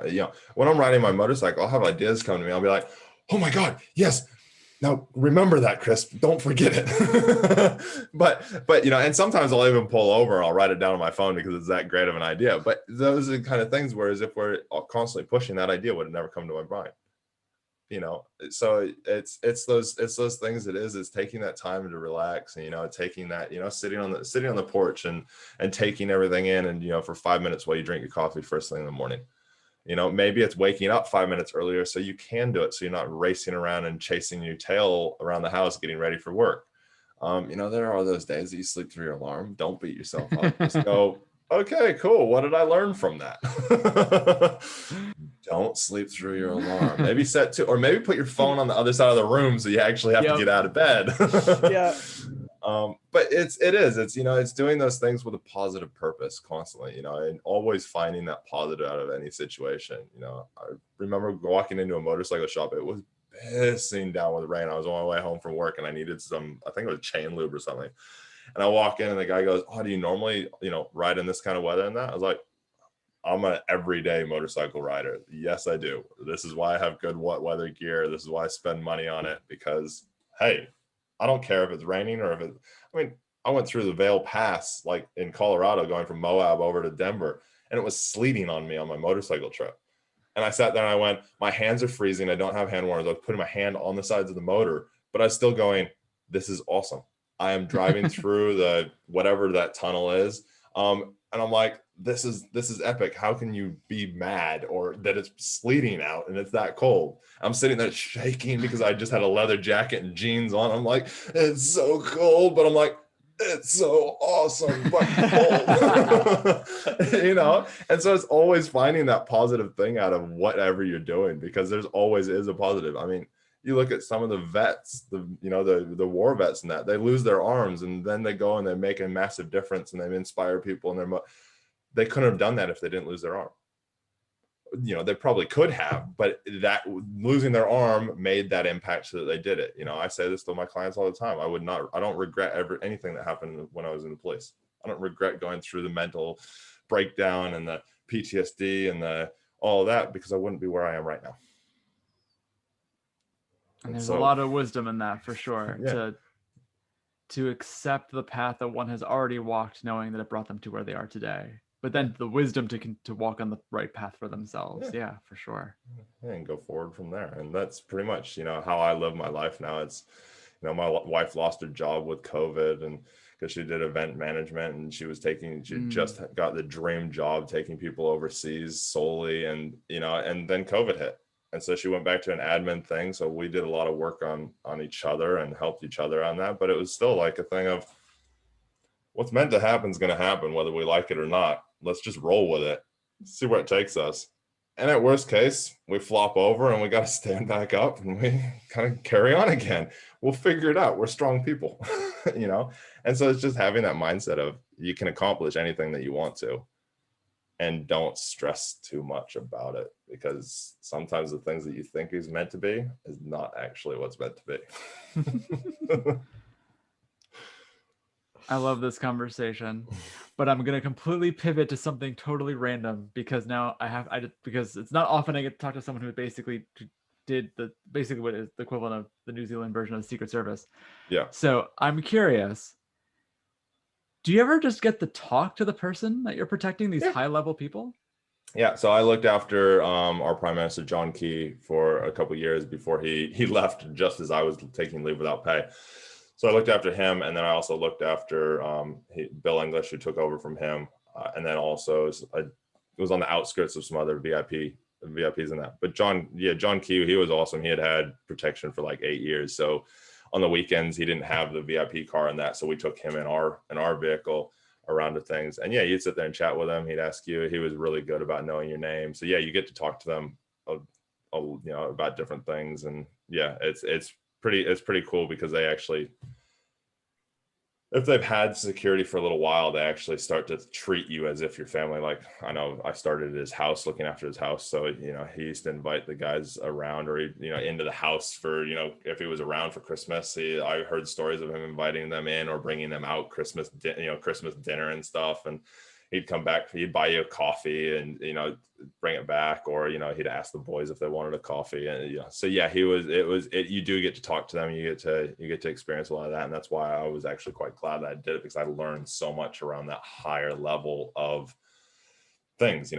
when I'm riding my motorcycle, I'll have ideas come to me. I'll be like, oh my God, yes. Now remember that, Chris, don't forget it. but and sometimes I'll even pull over and I'll write it down on my phone because it's that great of an idea. But those are the kind of things, whereas if we're constantly pushing, that idea would have never come to my mind. So it's those things. It's taking that time to relax, and taking that, sitting on the porch and taking everything in, and for 5 minutes while you drink your coffee first thing in the morning. Maybe it's waking up 5 minutes earlier so you can do it, so you're not racing around and chasing your tail around the house getting ready for work. There are those days that you sleep through your alarm. Don't beat yourself up. Just go, okay, cool, what did I learn from that? Don't sleep through your alarm. Maybe set to, or maybe put your phone on the other side of the room so you actually have to get out of bed. Yeah. But it's doing those things with a positive purpose constantly, and always finding that positive out of any situation. I remember walking into a motorcycle shop. It was pissing down with rain. I was on my way home from work and I needed I think it was chain lube or something. And I walk in and the guy goes, oh, do you normally, ride in this kind of weather and that? I was like, I'm an everyday motorcycle rider. Yes, I do. This is why I have good weather gear. This is why I spend money on it, because, hey, I don't care if it's raining or I went through the Vail Pass, like in Colorado, going from Moab over to Denver, and it was sleeting on me on my motorcycle trip. And I sat there and I went, my hands are freezing. I don't have hand warmers. I was putting my hand on the sides of the motor, but I was still going, this is awesome. I am driving through the whatever that tunnel is. And I'm like, this is epic. How can you be mad or that it's sleeting out and it's that cold? I'm sitting there shaking because I just had a leather jacket and jeans on. I'm like, it's so cold, but I'm like, it's so awesome, but cold. And so it's always finding that positive thing out of whatever you're doing, because there's always is a positive. I mean, you look at some of the vets, the war vets, and that they lose their arms and then they go and they make a massive difference and they inspire people, and they couldn't have done that if they didn't lose their arm. They probably could have, but that losing their arm made that impact so that they did it. I say this to my clients all the time. I don't regret anything that happened when I was in the police. I don't regret going through the mental breakdown and the PTSD and all of that, because I wouldn't be where I am right now. And there's a lot of wisdom in that, for sure. Yeah. To accept the path that one has already walked, knowing that it brought them to where they are today. But then the wisdom to walk on the right path for themselves. Yeah, for sure. And go forward from there. And that's pretty much, how I live my life now. It's, my wife lost her job with COVID, and because she did event management, and she just got the dream job taking people overseas solely. And, and then COVID hit. And so she went back to an admin thing. So we did a lot of work on each other and helped each other on that. But it was still like a thing of what's meant to happen is going to happen, whether we like it or not. Let's just roll with it, see where it takes us. And at worst case, we flop over and we got to stand back up and we kind of carry on again. We'll figure it out. We're strong people, And so it's just having that mindset of you can accomplish anything that you want to. And don't stress too much about it, because sometimes the things that you think is meant to be is not actually what's meant to be. I love this conversation, but I'm going to completely pivot to something totally random, because now because it's not often I get to talk to someone who basically did basically what is the equivalent of the New Zealand version of the Secret Service. Yeah. So I'm curious, do you ever just get to talk to the person that you're protecting, these high level people? Yeah. So I looked after our Prime Minister, John Key, for a couple of years before he left, just as I was taking leave without pay. So I looked after him. And then I also looked after Bill English, who took over from him. And then also it was on the outskirts of some other VIPs in that. But John Key, he was awesome. He had protection for like 8 years. So on the weekends, he didn't have the VIP car and that. So we took him in our vehicle around to things. And you'd sit there and chat with him. He'd ask you. He was really good about knowing your name. So you get to talk to them a about different things. And yeah, it's pretty cool because they actually, if they've had security for a little while, they actually start to treat you as if you're family. Like, I know I started at his house, looking after his house. So, he used to invite the guys around, or, into the house for, if he was around for Christmas. I heard stories of him inviting them in or bringing them out Christmas dinner and stuff. And he'd come back, he'd buy you a coffee and, bring it back, or, he'd ask the boys if they wanted a coffee. And so yeah, you do get to talk to them. You get to experience a lot of that. And that's why I was actually quite glad that I did it, because I learned so much around that higher level of things.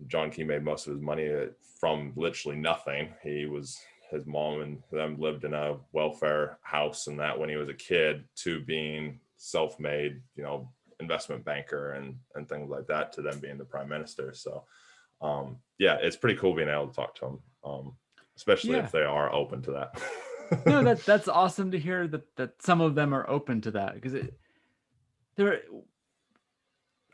John Key made most of his money from literally nothing. His mom and them lived in a welfare house, and that when he was a kid, to being self-made, investment banker and things like that, to them being the prime minister. So yeah, it's pretty cool being able to talk to them, especially if they are open to that. No, that's awesome to hear that some of them are open to that, because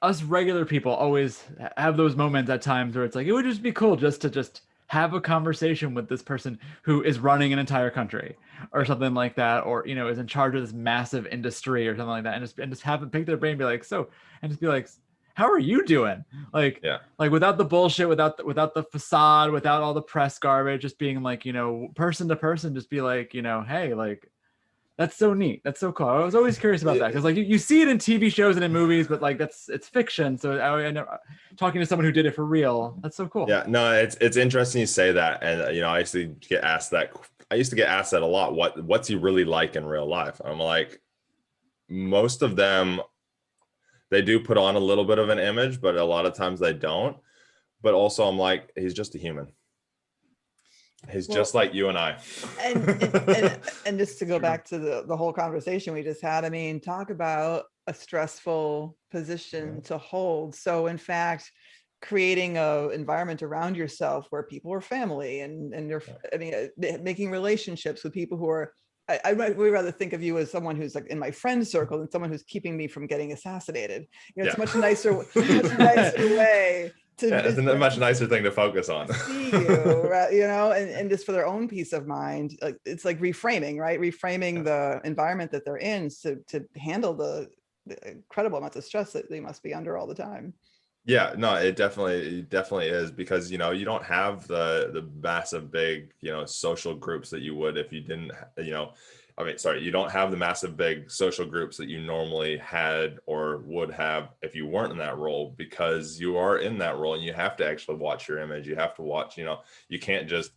us regular people always have those moments at times where it's like, it would just be cool just to have a conversation with this person who is running an entire country or something like that, or is in charge of this massive industry or something like that, and just have them pick their brain and be like, and just be like, how are you doing? Like without the bullshit, without the facade, without all the press garbage, just being like, person to person, just be like, hey, like, that's so neat. That's so cool. I was always curious about that, because like you see it in TV shows and in movies, but like it's fiction. So I know, talking to someone who did it for real, that's so cool. Yeah, no, it's interesting you say that. And I used to get asked that. I used to get asked that a lot. What's he really like in real life? I'm like, most of them, they do put on a little bit of an image, but a lot of times they don't. But also, I'm like, he's just a human. He's just like you and I. And just to go back to the whole conversation we just had, I mean, talk about a stressful position to hold. So in fact, creating a environment around yourself where people are family and you're, making relationships with people who are, I would rather think of you as someone who's like in my friend circle than someone who's keeping me from getting assassinated. It's a much nicer way. It's a much nicer thing to focus on. See you, right? And just for their own peace of mind, it's like reframing, right? Reframing the environment that they're in to handle the incredible amounts of stress that they must be under all the time. Yeah, no, it definitely is, because you don't have the massive big social groups that you would if you didn't you don't have the massive big social groups that you normally had or would have if you weren't in that role, because you are in that role and you have to actually watch your image. You have to watch, you can't just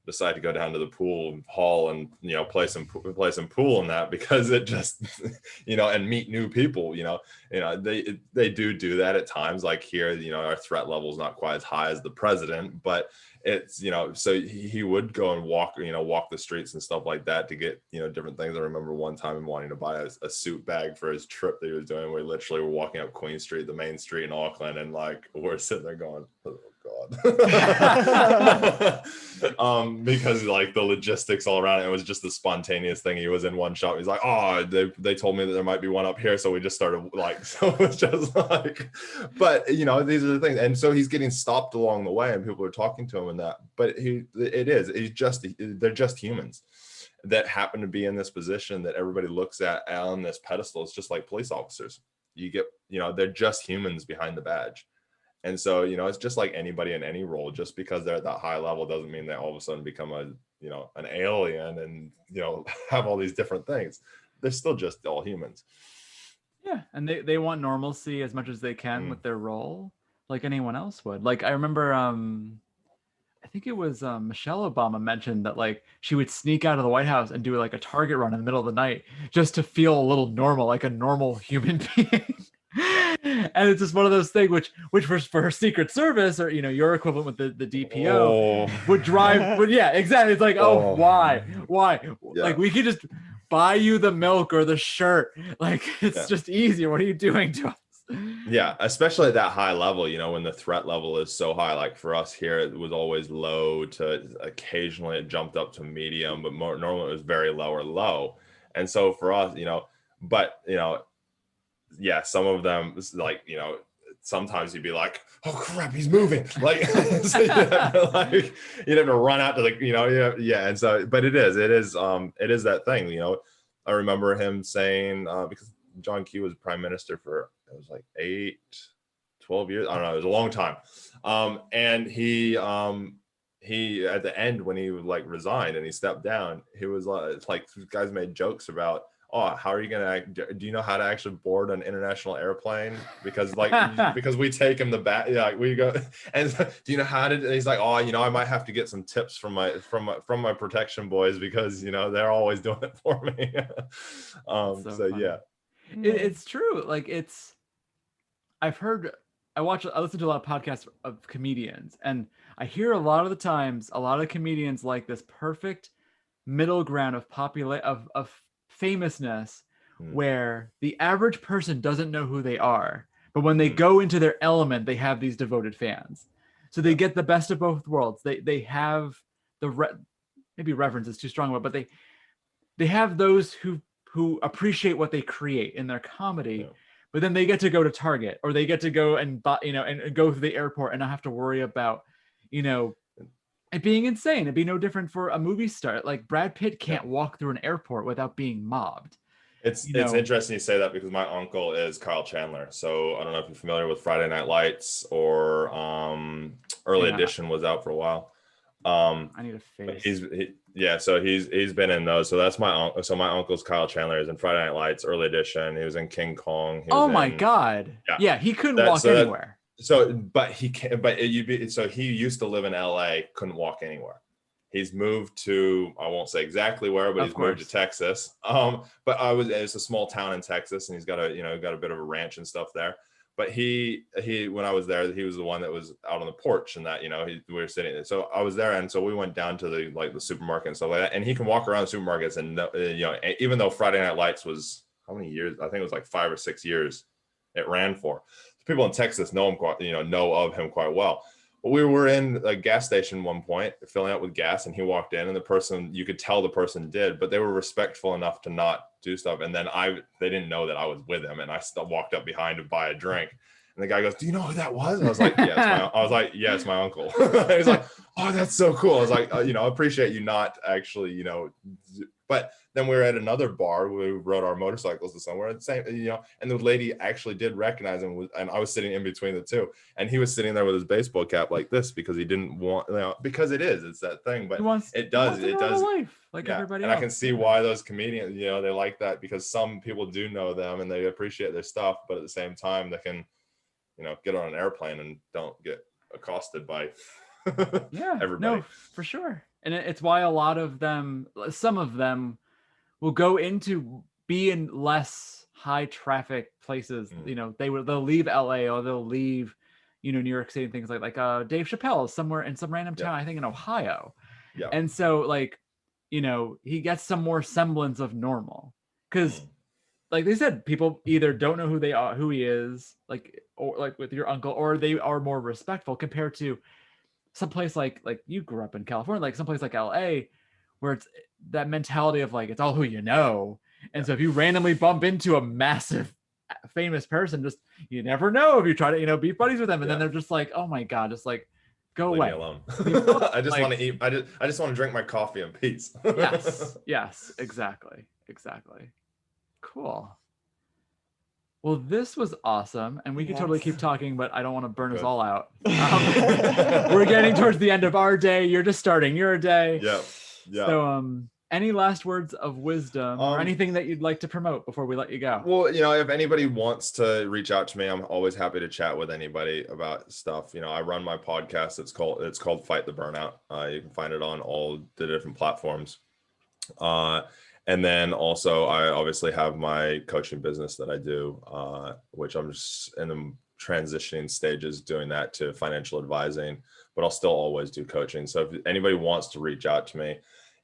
decide to go down to the pool hall and play some pool in that, because it just and meet new people. They do that at times. Like here, our threat level is not quite as high as the president, but it's so he would go and walk the streets and stuff like that to get different things. I remember one time him wanting to buy a suit bag for his trip that he was doing. We literally were walking up Queen Street, the main street in Auckland, and like we're sitting there going, oh God. Because like the logistics all around it was just the spontaneous thing. He was in one shop, he's like, oh, they told me that there might be one up here, so we just started like, so it's just like, but these are the things. And so he's getting stopped along the way and people are talking to him and that, but they're just humans that happen to be in this position that everybody looks at on this pedestal. It's just like police officers. You get they're just humans behind the badge. And so, it's just like anybody in any role. Just because they're at that high level doesn't mean they all of a sudden become an alien and, have all these different things. They're still just all humans. Yeah. And they want normalcy as much as they can with their role, like anyone else would. Like, I remember, I think it was Michelle Obama mentioned that like she would sneak out of the White House and do like a Target run in the middle of the night just to feel a little normal, like a normal human being. And it's just one of those things which for her Secret Service, or your equivalent with the DPO would drive. But yeah, exactly. It's like, why? Yeah. Like, we could just buy you the milk or the shirt. Like, it's just easier. What are you doing to us? Yeah, especially at that high level, when the threat level is so high. Like for us here, it was always low to occasionally it jumped up to medium, but more normally it was very low or low. And so for us, but yeah, some of them like sometimes you'd be like, oh crap, he's moving. Like, so you have to run out to the, yeah. And so, but it is that thing, I remember him saying, because John Q was prime minister for, it was like 12 years. I don't know. It was a long time. And he at the end, when he would like resign and he stepped down, he was like guys made jokes about, oh, how are you gonna do you know how to actually board an international airplane? Because because we take him the back, we go, and do you know how to, and he's like, oh, I might have to get some tips from my protection boys, because they're always doing it for me. So funny. yeah, it's true. Like I listen to a lot of podcasts of comedians, and I hear a lot of the times, a lot of comedians like this perfect middle ground of famousness, where the average person doesn't know who they are, but when they go into their element, they have these devoted fans. So they get the best of both worlds. They have maybe reverence is too strong, but they have those who appreciate what they create in their comedy. But then they get to go to Target, or they get to go and and go through the airport and not have to worry about, it being insane. It'd be no different for a movie star. Like Brad Pitt can't walk through an airport without being mobbed. It's interesting you say that, because my uncle is Kyle Chandler. So I don't know if you're familiar with Friday Night Lights, or Early Edition was out for a while. I need a face. So he's been in those. So that's my uncle. So my uncle's Kyle Chandler is in Friday Night Lights, Early Edition. He was in King Kong. My God. Yeah, he couldn't walk anywhere. He used to live in LA, couldn't walk anywhere. He's moved to, I won't say exactly where, but he's moved to Texas. But it's a small town in Texas, and he's got a bit of a ranch and stuff there. But he when I was there, he was the one that was out on the porch, and that we were sitting there. So I was there, and so we went down to the supermarket and stuff like that. And he can walk around the supermarkets, and even though Friday Night Lights was how many years? I think it was like 5 or 6 years it ran for. People in Texas know of him quite well. But we were in a gas station one point, filling up with gas, and he walked in, and you could tell the person did, but they were respectful enough to not do stuff. And then they didn't know that I was with him, and I still walked up behind to buy a drink. And the guy goes, "Do you know who that was?" And I was like, "Yeah, it's my uncle." He's like, "Oh, that's so cool." I was like, I appreciate you not actually, But then we were at another bar where we rode our motorcycles to somewhere, and and the lady actually did recognize him, and I was sitting in between the two, and he was sitting there with his baseball cap like this, because he didn't want, because it's that thing, but it does life like everybody else. I can see why those comedians, they like that, because some people do know them and they appreciate their stuff, but at the same time they can, get on an airplane and don't get accosted by everybody. No, for sure. And it's why a lot of them, some of them, will go into be in less high traffic places. They'll leave LA, or they'll leave, New York City and things like Dave Chappelle somewhere in some random town, I think in Ohio. Yeah. And so he gets some more semblance of normal, because like they said, people either don't know who he is, or like with your uncle, or they are more respectful compared to someplace like you grew up in California, like someplace like LA, where it's that mentality of like, it's all who you know. And so if you randomly bump into a massive famous person, just, you never know if you try to, be buddies with them. And then they're just like, oh my God, just like, go leave away. Me alone. I just want to eat. I just want to drink my coffee in peace. Yes, exactly. Cool. Well, this was awesome, and we could totally keep talking, but I don't want to burn us all out. We're getting towards the end of our day. You're just starting your day. Yeah. So, any last words of wisdom or anything that you'd like to promote before we let you go? Well, if anybody wants to reach out to me, I'm always happy to chat with anybody about stuff. I run my podcast. It's called Fight the Burnout. You can find it on all the different platforms. And then also, I obviously have my coaching business that I do, which I'm just in the transitioning stages doing that to financial advising, but I'll still always do coaching. So if anybody wants to reach out to me,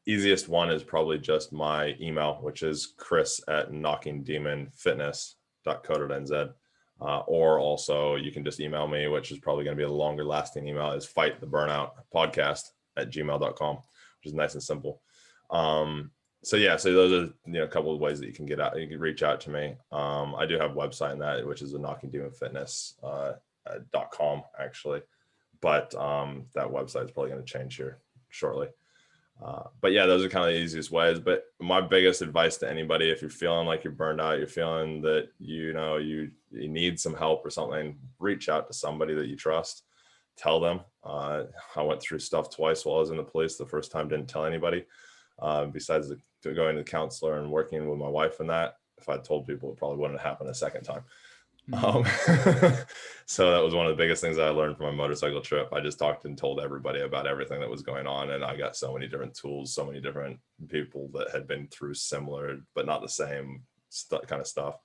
easiest one is probably just my email, which is chris@knockingdemonfitness.co.nz. Or also you can just email me, which is probably going to be a longer lasting email, is fighttheburnoutpodcast@gmail.com, which is nice and simple. So those are a couple of ways that you can reach out to me. I do have a website in that, which is the Knocking Demon Fitness .com actually, but that website is probably going to change here shortly. But yeah, those are kind of the easiest ways. But my biggest advice to anybody, if you're feeling like you're burned out, you're feeling that you need some help or something, reach out to somebody that you trust. Tell them. I went through stuff twice while I was in the police. The first time didn't tell anybody. Besides going to the counselor and working with my wife and that, if I'd told people, it probably wouldn't have happened a second time. So that was one of the biggest things I learned from my motorcycle trip. I just talked and told everybody about everything that was going on, and I got so many different tools, so many different people that had been through similar but not the same kind of stuff.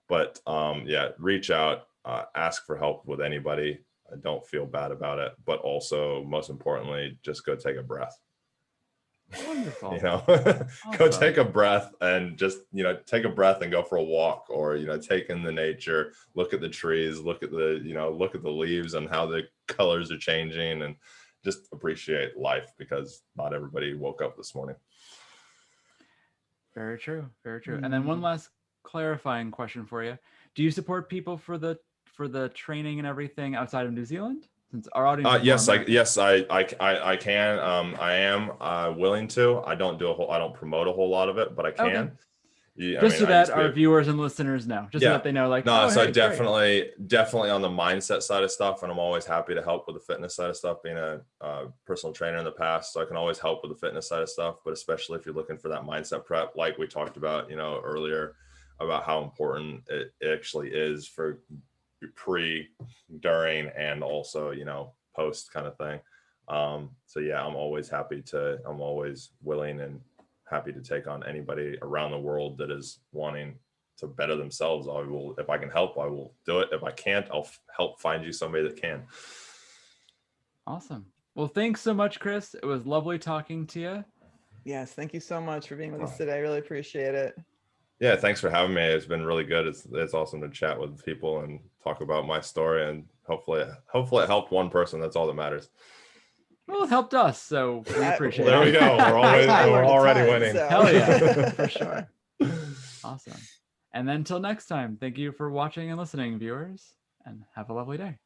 But yeah, reach out, ask for help with anybody. Don't feel bad about it, but also most importantly, just go take a breath. Wonderful. Go take a breath and just, take a breath and go for a walk, or, take in the nature, look at the trees, look at the leaves and how the colors are changing, and just appreciate life, because not everybody woke up this morning. Very true. Very true. And then one last clarifying question for you. Do you support people for the training and everything outside of New Zealand? Since our audience yes, I can. I am willing to. I don't promote a whole lot of it, but I can. Okay. Just so that our viewers and listeners know, so that they know, definitely on the mindset side of stuff. And I'm always happy to help with the fitness side of stuff, being a personal trainer in the past. So I can always help with the fitness side of stuff, but especially if you're looking for that mindset prep, like we talked about, earlier, about how important it actually is for pre, during, and also, post kind of thing. So yeah, I'm always willing and happy to take on anybody around the world that is wanting to better themselves. I will, if I can help, I will do it. If I can't, I'll help find you somebody that can. Awesome. Well, thanks so much, Chris. It was lovely talking to you. Yes, thank you so much for being with us today. I really appreciate it. Yeah, thanks for having me. It's been really good. It's awesome to chat with people and talk about my story, and hopefully it helped one person. That's all that matters. Well, it helped us, so we appreciate it. There we go. We're already winning. So. Hell yeah, for sure. Awesome. And then until next time, thank you for watching and listening, viewers, and have a lovely day.